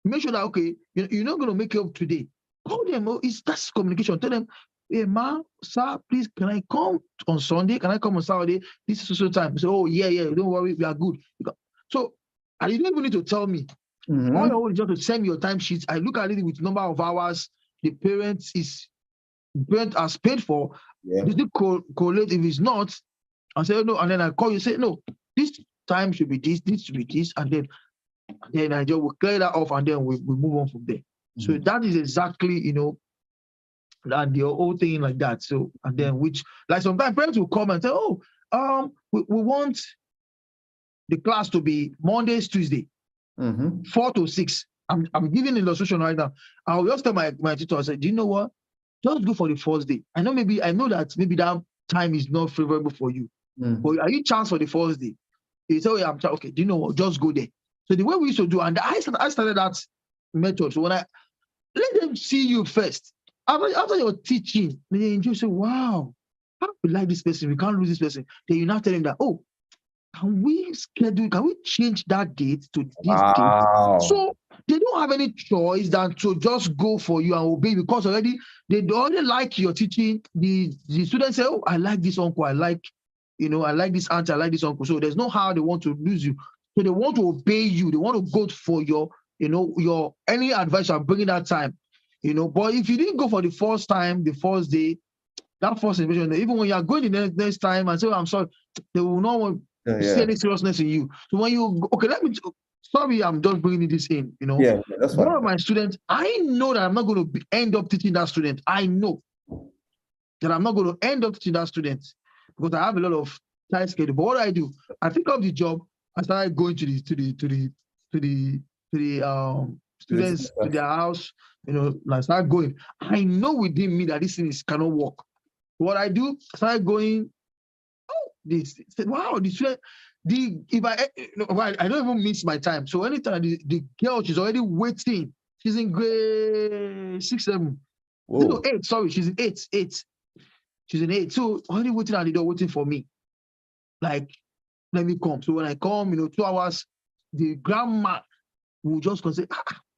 Make sure that, okay, you're not going to make it up today. Call them. That's communication. Tell them, hey, ma, sir, please, can I come on Sunday? Can I come on Saturday? This is social time. So, yeah, don't worry, we are good. So, and you don't even need to tell me. Mm-hmm. All you want is just to send me your time sheets. I look at it with number of hours the parent has paid for. Yeah. Does it correlate? If it's not, I say no, and then I call you, say no, this time should be this should be this, and then I just will clear that off, and then we move on from there. Mm-hmm. So that is exactly, and the whole thing like that. So, and then which, like sometimes parents will come and say, oh, we want the class to be Mondays, Tuesday, 4 to 6. I'm giving illustration right now. I'll just tell my tutor, I said, do you know what? Just go for the first day. I know that maybe that time is not favorable for you. But are you chance for the first day? You say, oh, yeah, okay, do you know what? Just go there. So the way we used to do, and I started that method. So when I let them see you first, after your teaching, then you say, wow, how we like this person, we can't lose this person. Then you now tell them that, oh, can we change that date to this date? So they don't have any choice than to just go for you and obey, because they already like your teaching. The students say, oh, I like this uncle, I like this auntie, I like this uncle. So there's no how they want to lose you. So they want to obey you. They want to go for your any advice I'm bringing that time. But if you didn't go for the first time, the first day, that first invitation, even when you are going the next time and say, oh, I'm sorry, they will not want see any seriousness in you. So when you sorry, I'm just bringing this in. Yeah, that's fine. One of my students, I know that I'm not going to end up teaching that student. I know that I'm not going to end up teaching that student because I have a lot of tight schedule. But what I do, I pick up the job. I started going to the students to their house. I start going. I know within me that this thing cannot work. What I do, I started going. This said, wow, the student, I don't even miss my time. So anytime the girl, she's already waiting. She's in grade 6, 7. No, 8. Sorry, she's in 8. She's in 8. So already waiting at the door, waiting for me. Like, let me come. So when I come, 2 hours, the grandma will just say,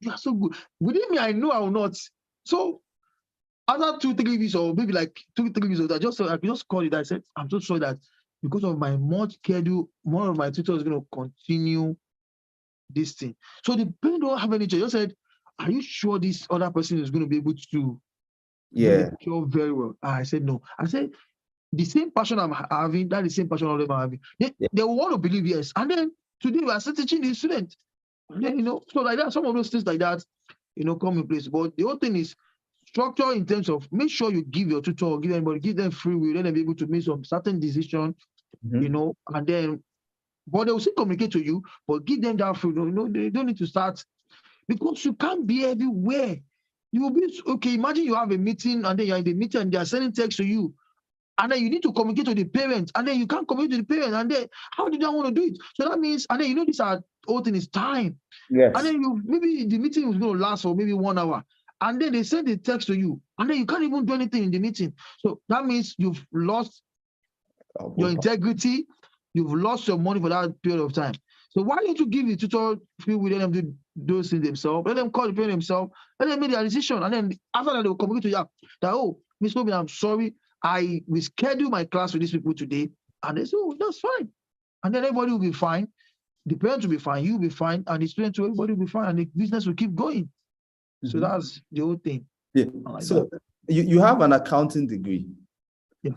you are so good. Within me, I know I will not. So after 2-3 weeks, or maybe like 2-3 weeks, I just called it. I said, I'm so sorry that because of my much schedule, one of my tutors is going to continue this thing. So the parent don't have any choice. Just said, are you sure this other person is going to be able to do the job very well? I said, no. I said, the same passion I'm having, that's the same passion all of them are having. They will want to believe, yes. And then today we are still teaching the student. And then, so like that, some of those things like that, come in place. But the whole thing is structure in terms of make sure you give your tutor, give them free will, let them be able to make some certain decision, and then, but they will still communicate to you, but give them that free will. They don't need to start, because you can't be everywhere. You will be, okay, imagine you have a meeting, and then you're in the meeting and they are sending text to you, and then you need to communicate to the parents, and then you can't communicate to the parents, and then how did I want to do it? So that means, and then this whole thing is time. Yes. And then maybe the meeting is going to last for maybe 1 hour. And then they send the text to you, and then you can't even do anything in the meeting. So that means you've lost your integrity, you've lost your money for that period of time. So why don't you give the tutor free will, let them do those things themselves, let them call the parent themselves, let them make their decision, and then after that they will communicate to you that, oh, Miss Robin, I'm sorry, I will schedule my class with these people today, and they say, oh, that's fine. And then everybody will be fine, the parents will be fine, you will be fine, and the students, everybody will be fine, and the business will keep going. So that's the whole thing. Yeah. So you have an accounting degree. Yeah.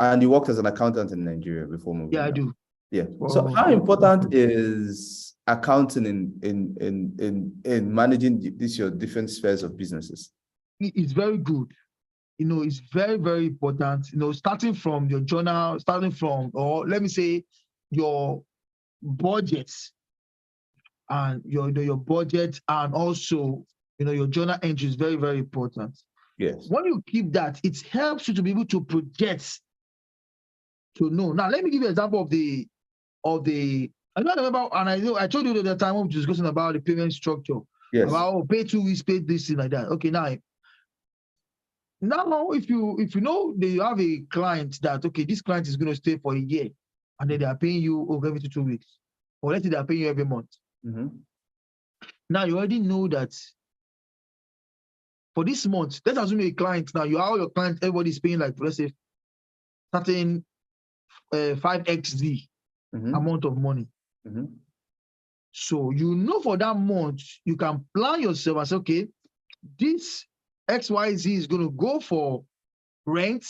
And you worked as an accountant in Nigeria before moving. Yeah, I do. Yeah. So how important is accounting in managing your different spheres of businesses? It's very good. It's very, very important. Starting from your journal, or let me say your budgets. and your budget, and also your journal entry is very, very important. Yes. When you keep that, it helps you to be able to project, to know. Now, let me give you an example of the I don't remember, and I told you at the time we were discussing about the payment structure. Yes. About pay 2 weeks, pay this thing like that. Okay, now if you know that you have a client that, okay, this client is going to stay for a year, and then they are paying you every 2 weeks, or let's say they are paying you every month. Mm-hmm. Now you already know that for this month, let's assume a client, now you are your client, everybody's paying like, let's say, certain 5xd amount of money. Mm-hmm. So for that month, you can plan yourself and say, okay, this XYZ is going to go for rent.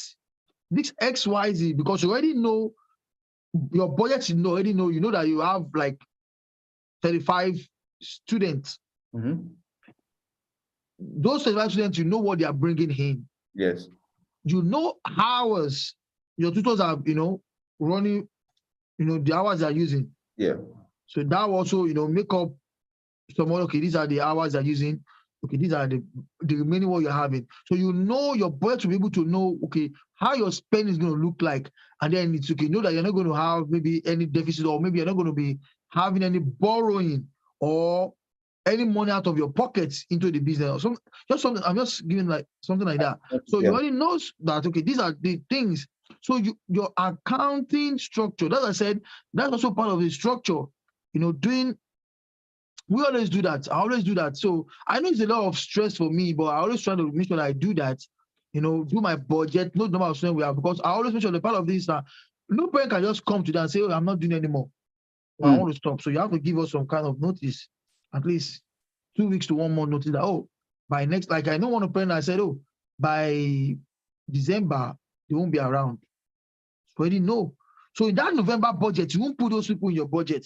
This XYZ, because you already know your budget, you know that you have like 35 students. Mm-hmm. Those 35 students, you know what they are bringing in. Yes. You know hours your tutors are, running, the hours they are using. Yeah. So that also, make up someone, okay, these are the hours they're using. Okay, these are the remaining what you're having. So your budget to be able to know, okay, how your spend is going to look like. And then it's okay, know that you're not going to have maybe any deficit, or maybe you're not going to be having any borrowing or any money out of your pockets into the business. Or something, I'm just giving like something like that. So you already know that, okay, these are the things. So your accounting structure, as I said, that's also part of the structure, we always do that. I always do that. So I know it's a lot of stress for me, but I always try to make sure that I do that, do my budget, no number of students we have, because I always make sure the part of this, no parent can just come to that and say, oh, I'm not doing anymore. I want to stop. So you have to give us some kind of notice, at least 2 weeks to 1 month notice that, oh, by next, like I know one parent, I said, oh, by December, they won't be around. So already know. So in that November budget, you won't put those people in your budget.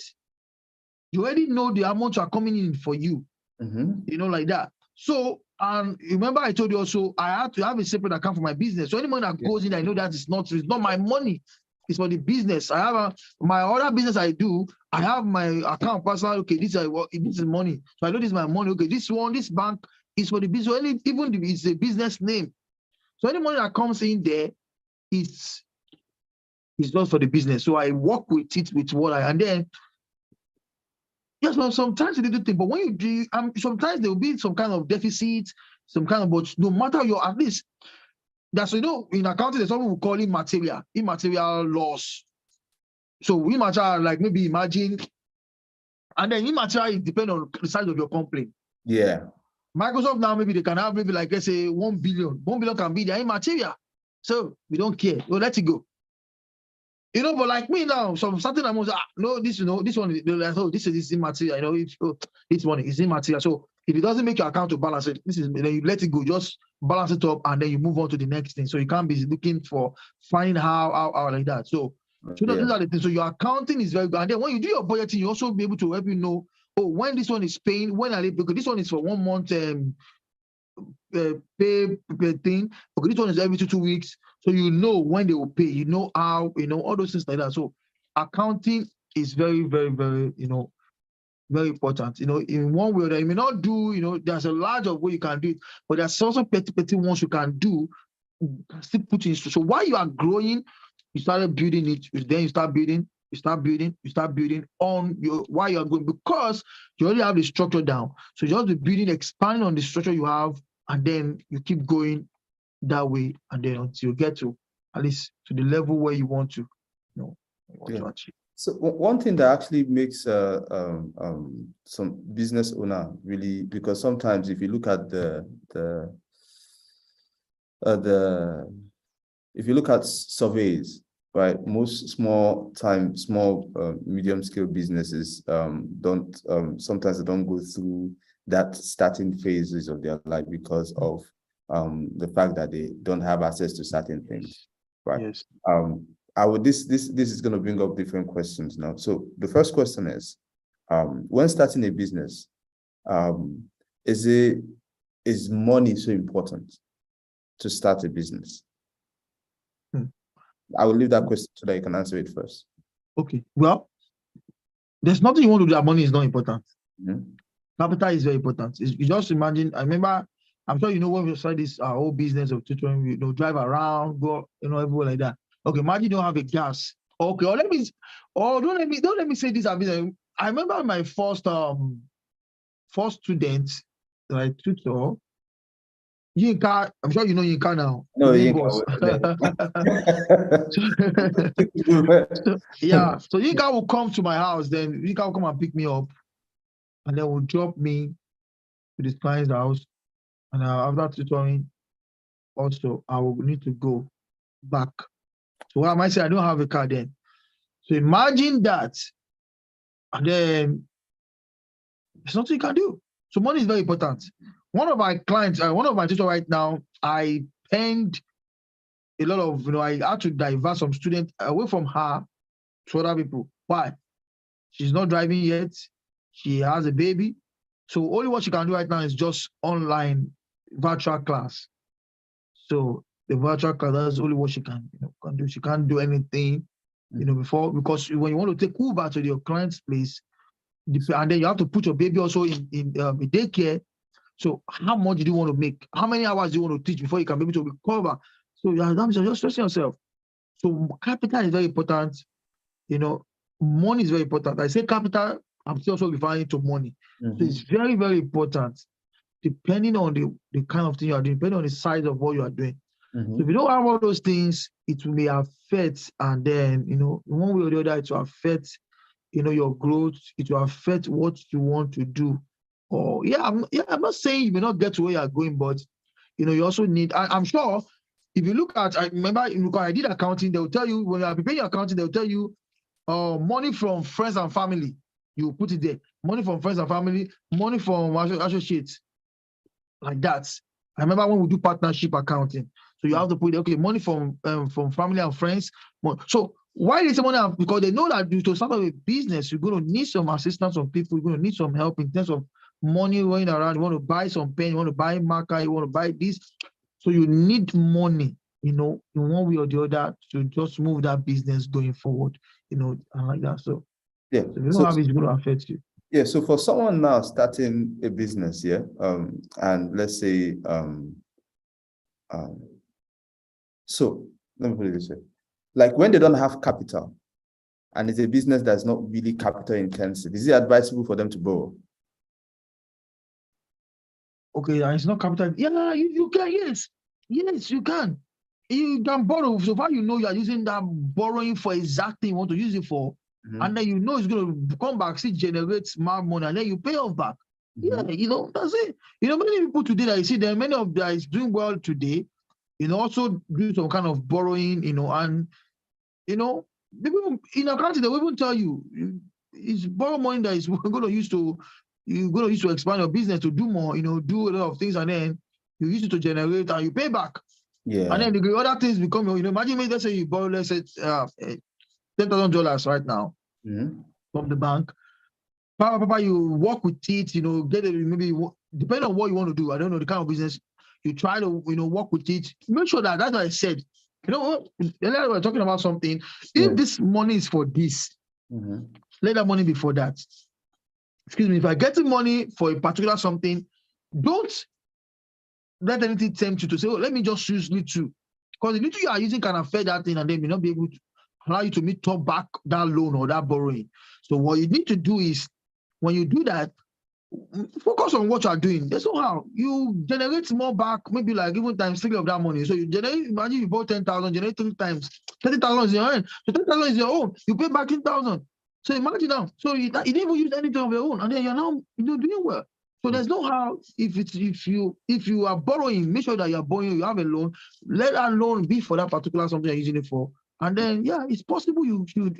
You already know the amount are coming in for you, like that. So, and remember I told you also, I had to have a separate account for my business. So any money that goes in, I know that it's not my money. It's for the business. I have my other business I do. I have my account personal. Okay, this is money. So I know this is my money. Okay, this bank is for the business. So even if it's a business name. So any money that comes in there, it's not for the business. So I work with it with and then. Yes, well, sometimes you do things, but when you do, sometimes there will be some kind of deficit, but no matter at least, that's, in accounting, there's something we call immaterial loss. So immaterial, like maybe imagine, and then immaterial, it depends on the size of your company. Yeah. Microsoft now, maybe they can have maybe like, let's say 1 billion. 1 billion can be their immaterial. So we don't care. We'll let it go. But like me now, some certain amounts, no, this one, this is immaterial, this money is immaterial. So if it doesn't make your account to balance it, then you let it go, just balance it up, and then you move on to the next thing. So you can't be looking for finding how like that. So those are the things. So your accounting is very good. And then when you do your budgeting, you also be able to help when this one is paying, when are they, because this one is for 1 month pay thing. Okay, this one is every 2 weeks. So when they will pay, how, all those things like that. So accounting is very, very, very, very important. In one way that you may not do, there's a large of way you can do it, but there's also petty ones you can do, still put in. So while you are growing, you started building it, then you start building, on while you're going, because you already have the structure down. So you have to building, expanding on the structure you have, and then you keep going that way, and then until you get to at least to the level where you want to, to achieve. So one thing that actually makes some business owner really, because sometimes if you look at if you look at surveys, right, most medium scale businesses sometimes they don't go through that starting phases of their life because of the fact that they don't have access to certain things, right? Yes. This is going to bring up different questions now. So the first question is, when starting a business, is money so important to start a business? I will leave that question so that you can answer it first. Okay. Well, there's nothing you want to do that money is not important. Capital is very important. You just imagine, I remember, I'm sure you know when we started this whole business of tutoring, drive around, go, everywhere like that. Okay, imagine you don't have a gas. Okay, or don't let me say this. I remember my first student that I tutor, Yinka. I'm sure you know Yinka now. No, Yinka. So Yinka will come to my house. Then Yinka will come and pick me up, and then will drop me to this client's house. And after tutoring, also I will need to go back. So what I might say, I don't have a car then. So imagine that, and then there's nothing you can do. So money is very important. One of my clients, one of my tutors right now, I penned a lot of, I had to divert some students away from her to other people. Why? She's not driving yet. She has a baby. So only what she can do right now is just online virtual class. So the virtual class, that's only what she can do. She can't do anything, before, because when you want to take Uber to your client's place, and then you have to put your baby also in daycare. So how much do you want to make? How many hours do you want to teach before you can be able to recover? So you're just stressing yourself. So capital is very important. Money is very important. I say capital, I'm still also referring to money. So it's very, very important, depending on the kind of thing you are doing, depending on the size of what you are doing. So if you don't have all those things, it may affect, and then, one way or the other, it will affect, your growth. It will affect what you want to do. Or I'm not saying you may not get to where you are going, but you also need. I'm sure if you look at, I remember I did accounting. They will tell you when you are preparing your accounting. They will tell you, money from friends and family. You put it there. Money from friends and family. Money from associates. Like that. I remember when we do partnership accounting. So you have to put money from family and friends. So why is the money? Because they know that to start up a business, you're going to need some assistance from people. You're going to need some help in terms of money going around. You want to buy some pen, you want to buy marker, you want to buy this. So you need money, in one way or the other, to just move that business going forward, and like that. So yeah, if you don't have it, it's going to affect you. Yeah. So for someone now starting a business, and let's say, so let me put it this way. Like when they don't have capital and it's a business that's not really capital intensive, is it advisable for them to borrow? Okay, and it's not capital. Yeah, you can, yes. Yes, you can. You can borrow. So far, you are using that borrowing for exactly you want to use it for. And then it's going to come back, generate more money, and then you pay off back. Yeah, that's it. Many people today that you see, there are many of that is doing well today, also do some kind of borrowing, and, people in our country, they will even tell you, it's borrow money that is going to use to, you're going to use to expand your business, to do more, do a lot of things, and then you use it to generate and you pay back. Yeah. And then the other things become, imagine let's say you borrow, let's say, $10,000 right now from the bank. Papa, you work with it, get it, maybe depending on what you want to do. I don't know the kind of business you try to, work with it. Make sure that's what I said. Earlier we're talking about something. If this money is for this, let that money be for that. Excuse me. If I get the money for a particular something, don't let anything tempt you to say, let me just use little. Because the little you are using can affect that thing, and they may not be able to allow you to meet up back that loan or that borrowing. So what you need to do is, when you do that, focus on what you are doing. That's how you generate more back, maybe like even times 3 of that money. So you generate, imagine you bought 10,000, generate 3 times, 30,000 is your own. So 10,000 is your own. You pay back 10,000. So imagine now. So you didn't even use anything of your own, and then you're now doing well. So there's no how, if you are borrowing, make sure that you're borrowing, you have a loan, let that loan be for that particular something you're using it for. And then, it's possible you should.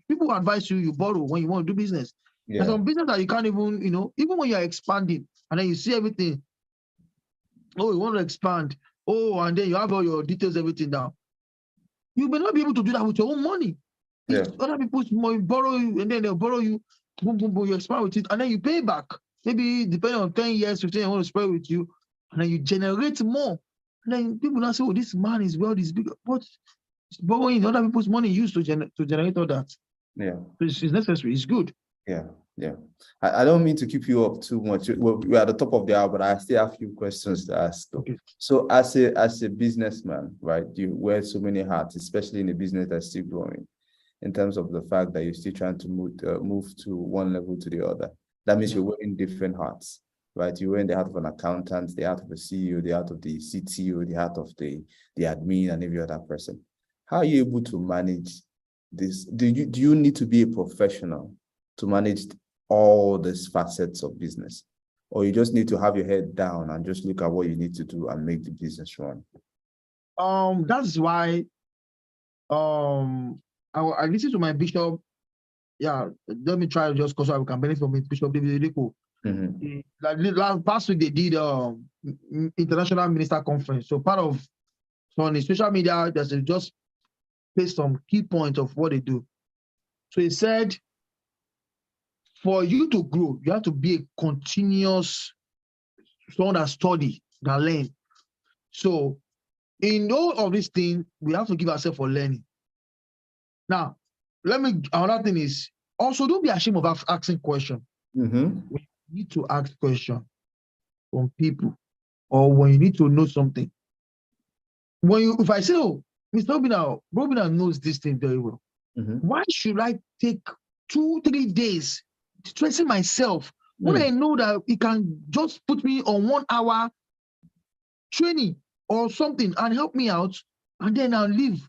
People advise you borrow when you want to do business. Yeah. There's some business that you can't even, even when you're expanding, and then you see everything. Oh, you want to expand. Oh, and then you have all your details, everything down. You may not be able to do that with your own money. Yeah. If other people's money borrow you, and then they'll borrow you, boom, boom, boom, you expand with it, and then you pay back. Maybe depending on 10 years, 15 years, want to spread with you, and then you generate more. And then people now say, oh, this man is well, this big, but it's borrowing other people's money used to generate all that. Yeah. It's necessary, it's good. Yeah. Yeah. I don't mean to keep you up too much. We're at the top of the hour, but I still have a few questions to ask. Okay. So as a businessman, right, you wear so many hats, especially in a business that's still growing, in terms of the fact that you're still trying to move to one level to the other. That means you're wearing different hats, right? You're wearing the hat of an accountant, the hat of a CEO, the hat of the CTO, the hat of the admin, and every other person. How are you able to manage this? Do you need to be a professional to manage all these facets of business, or you just need to have your head down and just look at what you need to do and make the business run? That's why I listened to my bishop. Yeah, let me try just because I can benefit from it. Bishop David Edeko. Like past week they did international minister conference. So part of on the social media, there's just based on key points of what they do. So he said, for you to grow, you have to be a continuous someone that study, that learn. So in all of these things, we have to give ourselves for learning. Now, another thing is also don't be ashamed of asking questions. Mm-hmm. We need to ask questions from people, or when you need to know something. If I say, oh, Mr. Robina knows this thing very well. Mm-hmm. Why should I take 2-3 days stressing myself when I know that it can just put me on 1 hour training or something and help me out, and then I'll leave.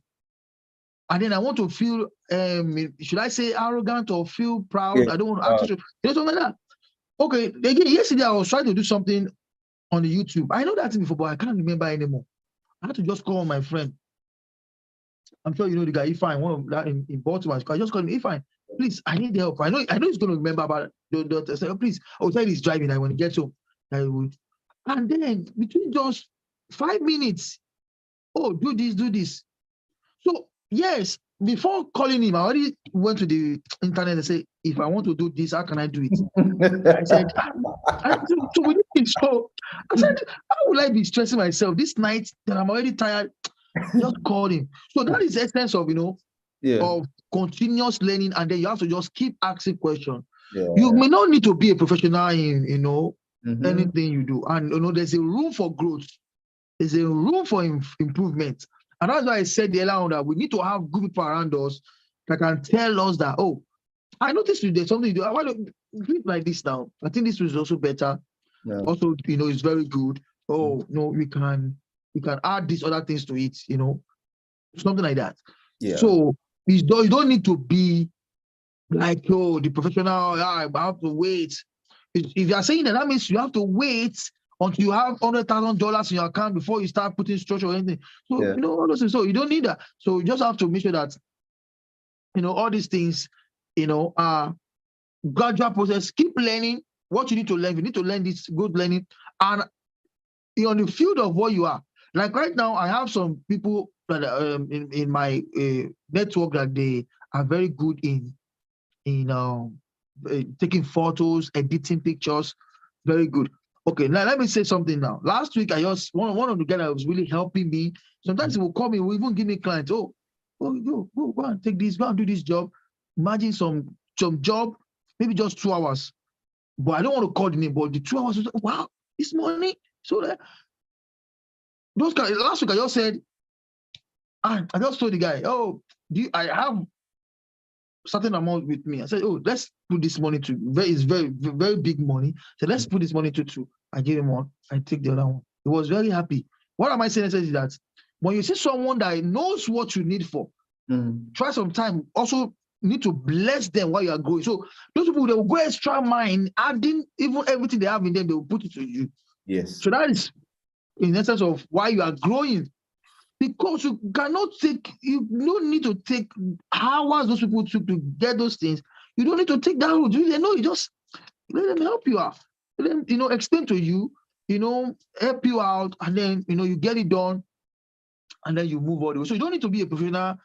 And then I want to feel, should I say arrogant or feel proud? Yeah. I don't want to ask something like that. Okay, again, yesterday I was trying to do something on the YouTube. I know that thing before, but I can't remember anymore. I had to just call my friend. I'm sure you know the guy, Ifeanyi, one of that in Baltimore. I just called him, Ifeanyi, please, I need help. I know he's going to remember about the say, please, I'll tell you he's driving. When he gets home, I would. And then between just 5 minutes, oh, do this. So yes, before calling him, I already went to the internet and said, if I want to do this, how can I do it? I said, so I said, how will I be stressing myself this night that I'm already tired? Just call him. So that is the essence of, of continuous learning, and then you have to just keep asking questions. Yeah. You may not need to be a professional in, Mm-hmm. anything you do. And, there's a room for growth. There's a room for improvement. And that's why I said earlier on that we need to have good people around us that can tell us that, oh, I noticed there's something you do. I want to do it like this now. I think this is also better. Yeah. Also, it's very good. Oh, no, we can add these other things to it, something like that. Yeah. So you don't need to be like, oh, the professional, I have to wait. If you are saying that means you have to wait until you have $100,000 in your account before you start putting structure or anything. So, all those things. So you don't need that. So you just have to make sure that, all these things, are gradual process. Keep learning what you need to learn. You need to learn this good learning. And on the field of what you are. Like right now, I have some people that in my network that they are very good in taking photos, editing pictures, very good. Okay, now let me say something now. Last week, I just one of the guys that was really helping me. Sometimes he will call me, will even give me clients. Oh, go and take this, go and do this job. Imagine some job, maybe just 2 hours. But I don't want to call the name, but the 2 hours, wow, it's money. So that those guys, last week I just said, I just told the guy, oh, I have certain amount with me. I said, oh, let's put this money to, it's very, very big money. So let's put this money to 2. I gave him one. I take the other one. He was very happy. What am I saying is that when you see someone that knows what you need for, try some time. Also need to bless them while you are growing. So those people, they will go extra mile, adding even everything they have in them, they will put it to you. Yes. So that is in essence of why you are growing. Because you don't need to take hours those people took to get those things. You don't need to take that route. They know, you just let them help you out. Let them, explain to you, help you out, and then, you get it done, and then you move on. So you don't need to be a professional,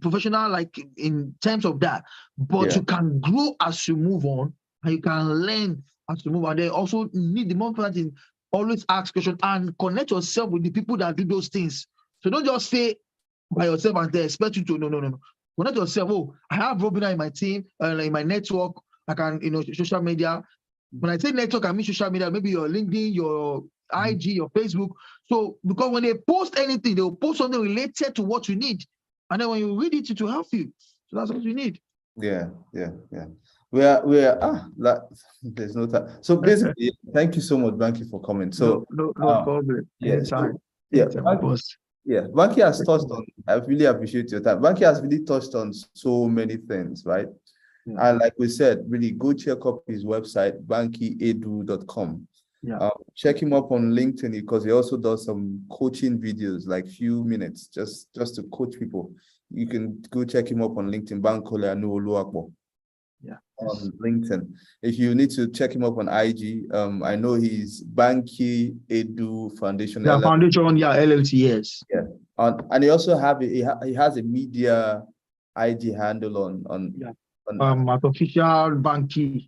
professional, like in terms of that, but you can grow as you move on, and you can learn as you move on. They also need the more important thing. Always ask questions and connect yourself with the people that do those things. So don't just stay by yourself and they expect you to, no. Connect yourself. Oh, I have Robina in my team, in my network. I can, social media. When I say network, I mean social media. Maybe your LinkedIn, your IG, your Facebook. So because when they post anything, they'll post something related to what you need, and then when you read it, it will help you. So that's what you need. Yeah. There's no time. So basically, thank you so much, Banky, for coming. So no problem. Yeah. Anytime. Yeah. Anytime, boss. Yeah, Banky has touched on, I really appreciate your time. Banky has really touched on so many things, right? Yeah. And like we said, really go check up his website, bankyedu.com. Yeah. Check him up on LinkedIn because he also does some coaching videos, like few minutes, just to coach people. You can go check him up on LinkedIn, Bankole Oluwapo. Yeah. On LinkedIn. If you need to check him up on IG, I know he's Banky Edu Foundation. Yeah, Foundation, yeah, LLC, yes. Yeah. And he also he has a media IG handle on Official Banky.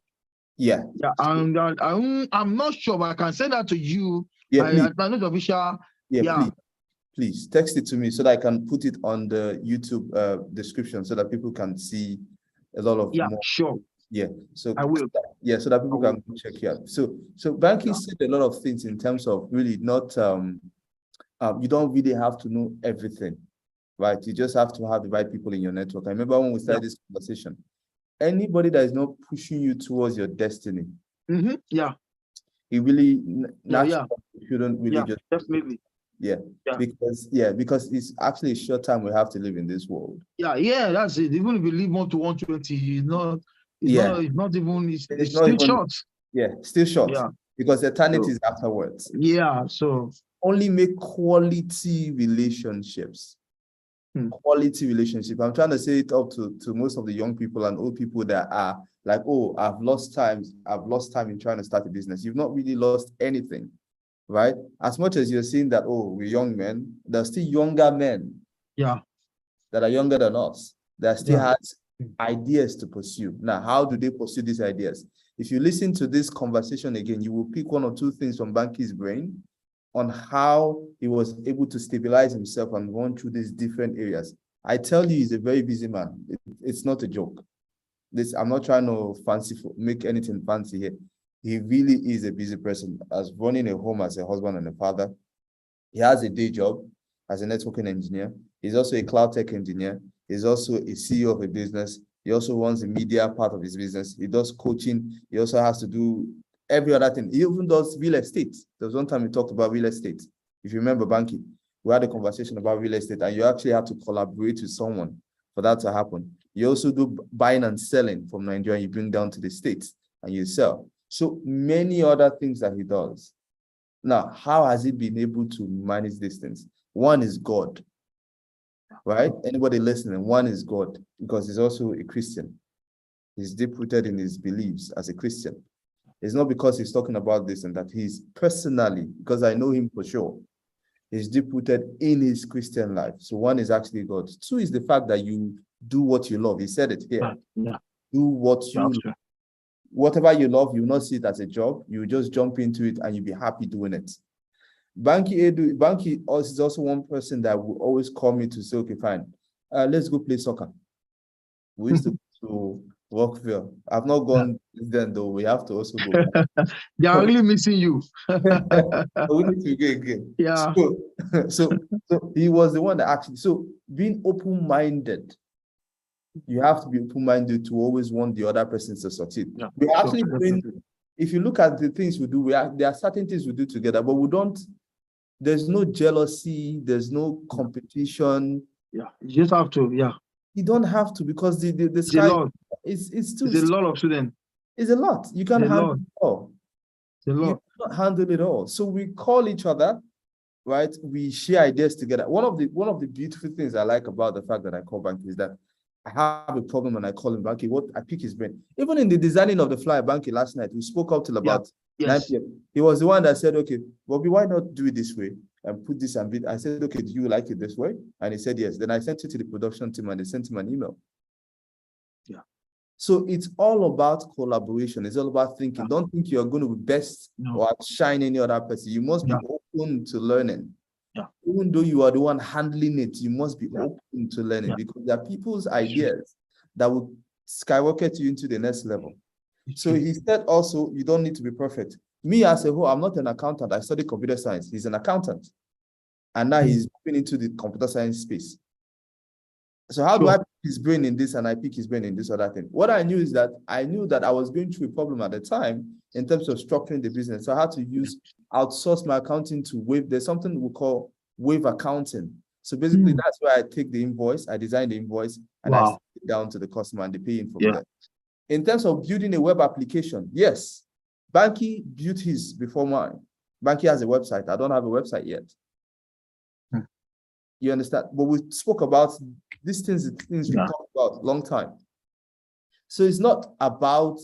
Yeah. Yeah, and I'm not sure, but I can send that to you. Yeah, please. I know the official. Yeah, please text it to me so that I can put it on the YouTube description so that people can see a lot of more. Sure. Yeah, so I will. Yeah, so that people can check it out. So Banky said a lot of things in terms of really not you don't really have to know everything, right? You just have to have the right people in your network. I remember when we started this conversation, anybody that is not pushing you towards your destiny, it really shouldn't really just definitely. Because it's actually a short time we have to live in this world. That's it. Even if you live more to 120, it's still short. Yeah, still short. Yeah. Because eternity is afterwards. Yeah. So only make quality relationships. Quality relationship. I'm trying to say it up to most of the young people and old people that are like, oh, I've lost time in trying to start a business. You've not really lost anything, right? As much as you're seeing that, oh, we're young men, there's still younger men that are younger than us that still has ideas to pursue. Now, how do they pursue these ideas? If you listen to this conversation again, you will pick one or two things from Banky's brain on how he was able to stabilize himself and run through these different areas. I tell you, he's a very busy man. It's not a joke. I'm not trying to make anything fancy here. He really is a busy person, as running a home as a husband and a father. He has a day job as a networking engineer. He's also a cloud tech engineer. He's also a CEO of a business. He also runs the media part of his business. He does coaching. He also has to do every other thing. He even does real estate. There was one time we talked about real estate. If you remember, Banky, we had a conversation about real estate, and you actually have to collaborate with someone for that to happen. You also do buying and selling from Nigeria. You bring down to the States and you sell. So many other things that he does. Now, how has he been able to manage these things? One is God, right? Anybody listening, one is God, because he's also a Christian. He's deep-rooted in his beliefs as a Christian. It's not because he's talking about this and that. He's personally, because I know him for sure, he's deep-rooted in his Christian life. So one is actually God. Two is the fact that you do what you love. He said it here. Do what you love. Whatever you love, you will not see it as a job. You will just jump into it and you'll be happy doing it. Banky is also one person that will always call me to say, okay, fine, let's go play soccer. We used to Rockville. I've not gone then though. We have to also go. They are really missing you. We need to go again. Yeah. So he was the one that actually, so being open-minded, you have to be open-minded to always want the other person to succeed. Yeah. We actually if you look at the things we do, there are certain things we do together, but there's no jealousy, there's no competition. Yeah, you just have to, You don't have to, because the sky it's a lot of students. It's a lot. You can't handle it all. It's a lot. You can't handle it all. So we call each other, right? We share ideas together. One of the beautiful things I like about the fact that I call Banky is that I have a problem when I call him Banky. I pick his brain. Even in the designing of the flyer, Banky, last night, we spoke up till about 9 p.m. He was the one that said, okay, Bobby, why not do it this way and put this and bit? I said, okay, do you like it this way? And he said, yes. Then I sent it to the production team and they sent him an email. Yeah. So it's all about collaboration. It's all about thinking. Don't think you're going to be best or outshine any other person. You must be open to learning. Yeah. Even though you are the one handling it, you must be open to learning, because there are people's ideas that will skyrocket you into the next level. So he said also, you don't need to be perfect. Me as a whole, I'm not an accountant. I study computer science. He's an accountant. And now he's moving into the computer science space. So how do I pick his brain in this and I pick his brain in this other thing? What I knew is that I knew that I was going through a problem at the time in terms of structuring the business. So I had to outsource my accounting to Wave. There's something we call Wave accounting. So basically, that's where I take the invoice, I design the invoice, and I send it down to the customer and they pay him from there. In terms of building a web application, yes, Banky built his before mine. Banky has a website. I don't have a website yet. You understand? But we spoke about these things we talked about long time. So it's not about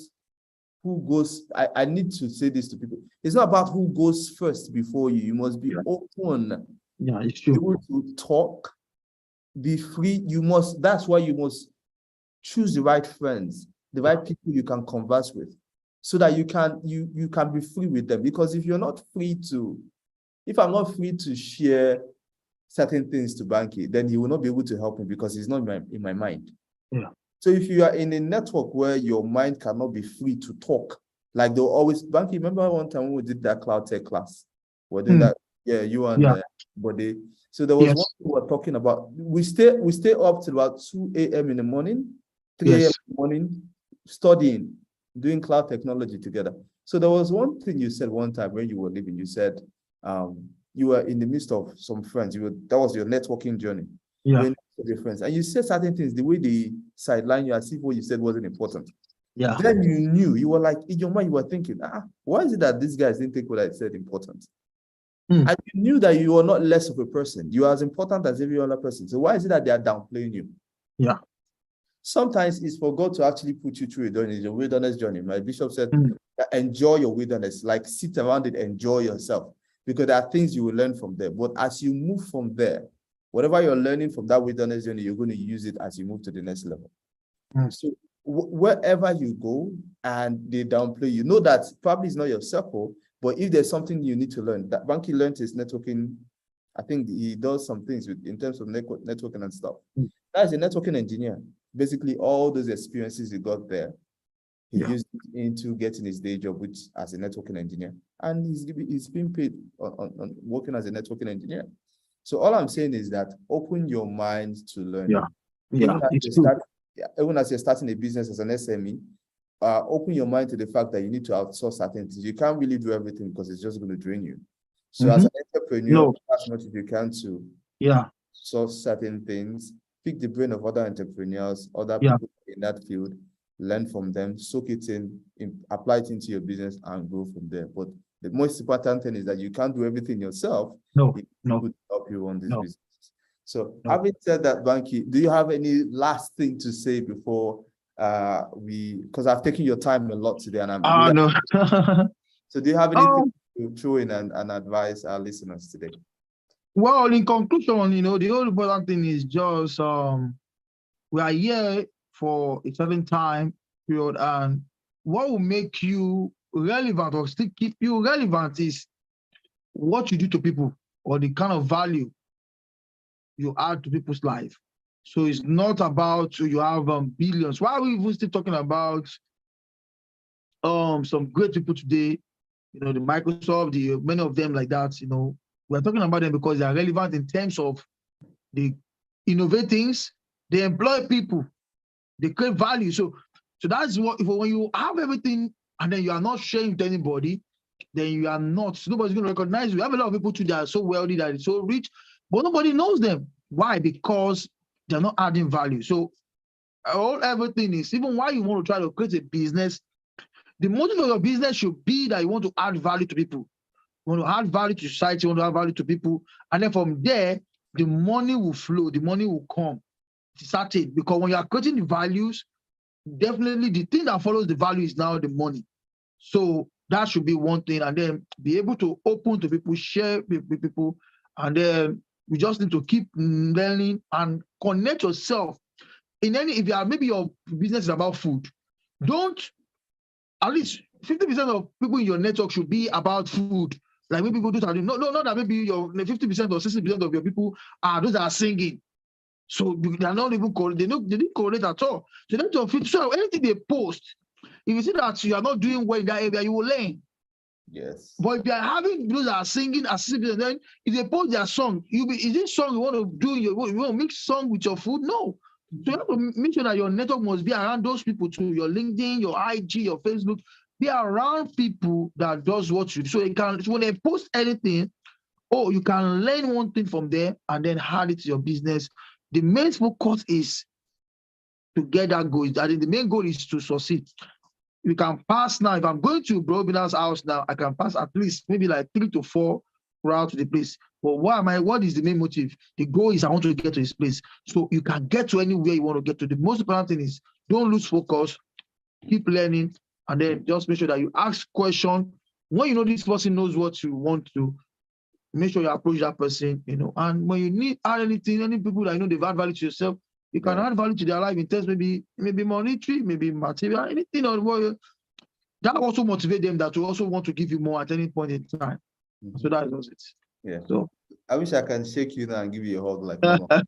who goes. I need to say this to people. It's not about who goes first before you. You must be open. Yeah, it's true. Able to talk, be free. That's why you must choose the right friends, the right people you can converse with, so that you can be free with them. Because if I'm not free to share certain things to Banky, then he will not be able to help me because he's not in my mind. Yeah. So if you are in a network where your mind cannot be free to talk, like they'll always, Banky, remember one time when we did that cloud tech class? We're doing that, you and Bode. So there was one we were talking about. We stay up till about 2 a.m. in the morning, 3 a.m. in the morning, studying, doing cloud technology together. So there was one thing you said one time when you were leaving. You said you were in the midst of some friends. That was your networking journey. Yeah. Your friends, and you said certain things the way they sideline you as if what you said wasn't important. Yeah. Then you knew, you were like, in your mind, you were thinking, why is it that these guys didn't take what I said important? And you knew that you were not less of a person. You are as important as every other person. So why is it that they are downplaying you? Yeah. Sometimes it's for God to actually put you through your wilderness journey. My bishop said, enjoy your wilderness, like sit around it, enjoy yourself, because there are things you will learn from there. But as you move from there, whatever you're learning from that wilderness journey, you're going to use it as you move to the next level. So wherever you go and they downplay you, know that probably it's not your circle, but if there's something you need to learn, that Banky learned his networking. I think he does some things in terms of networking and stuff. That's a networking engineer. Basically, all those experiences he got there, he used it into getting his day job, which as a networking engineer, and he's being paid on working as a networking engineer. So all I'm saying is that open your mind to learn. Even as you're starting a business as an SME, open your mind to the fact that you need to outsource certain things. You can't really do everything because it's just going to drain you. So as an entrepreneur, as much as you can to source certain things, pick the brain of other entrepreneurs, other people in that field, learn from them, soak it in, apply it into your business and grow from there. But the most important thing is that you can't do everything yourself. It could help you on this business. So having said that, Banky, do you have any last thing to say before because I've taken your time a lot today and I'm no. So do you have anything to throw in and advise our listeners today? Well, in conclusion, the only important thing is just we are here for a certain time period, and what will make you relevant or still keep you relevant is what you do to people or the kind of value you add to people's life. So it's not about you have billions. Why are we even still talking about some great people today? The Microsoft, many of them like that. We're talking about them because they are relevant in terms of they innovate things, they employ people, they create value. So that's what when you have everything and then you are not sharing to anybody, then you are not. Nobody's going to recognize you. We have a lot of people today that are so wealthy, that is so rich, but nobody knows them. Why? Because they're not adding value. So everything is, even why you want to try to create a business, the motive of your business should be that you want to add value to people. You want to add value to society, you want to add value to people. And then from there, the money will flow, the money will come. It's certain. Because when you are creating the values, definitely the thing that follows the value is now the money. So that should be one thing. And then be able to open to people, share with people. And then we just need to keep learning and connect yourself. If you are, maybe your business is about food, don't, at least 50% of people in your network should be about food. Like maybe people do that. No, not that maybe your 50% or 60% of your people are those that are singing. So they are not even they didn't correlate at all. So that's your fit. So anything they post, if you see that you are not doing well in that area, you will learn. Yes. But if you are having those that are singing as 60%, then if they post their song, is this song you want to do? You want to mix song with your food? No. So you have to make sure that your network must be around those people too. Your LinkedIn, your IG, your Facebook, be around people that does what you do. So when they post anything, you can learn one thing from there and then add it to your business. The main focus is to get that goal. I think the main goal is to succeed. You can pass now. If I'm going to Bro Bilals' house now, I can pass at least maybe like 3 to 4 routes to the place. But what is the main motive? The goal is I want to get to this place. So you can get to anywhere you want to get to. The most important thing is don't lose focus, keep learning, and then just make sure that you ask questions. When you know this person knows what you want to, make sure you approach that person, and when you need add anything, any people that they've add value to yourself, you can add value to their life in terms maybe monetary, maybe material, anything or what. That also motivate them that will also want to give you more at any point in time. So that is it. Yeah. So I wish I can shake you now and give you a hug like mama.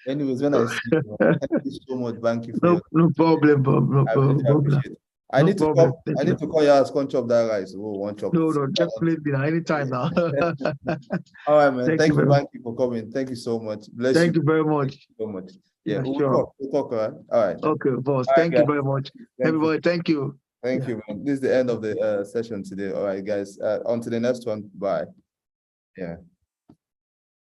Anyways, when I see you, thank you so much, Banky, for no problem. I really appreciate it. I need to call you as come chop that rice. Oh, one chop. No, definitely. Anytime now. All right, man. Thank you, Banky, for coming. Thank you so much. Bless you. Thank you very much. Thank you so much. Yeah, we'll talk, all right? All right. Okay, boss. Thank you very much. Everybody, thank you. Thank you, man. This is the end of the session today. All right, guys. On to the next one. Bye. Yeah.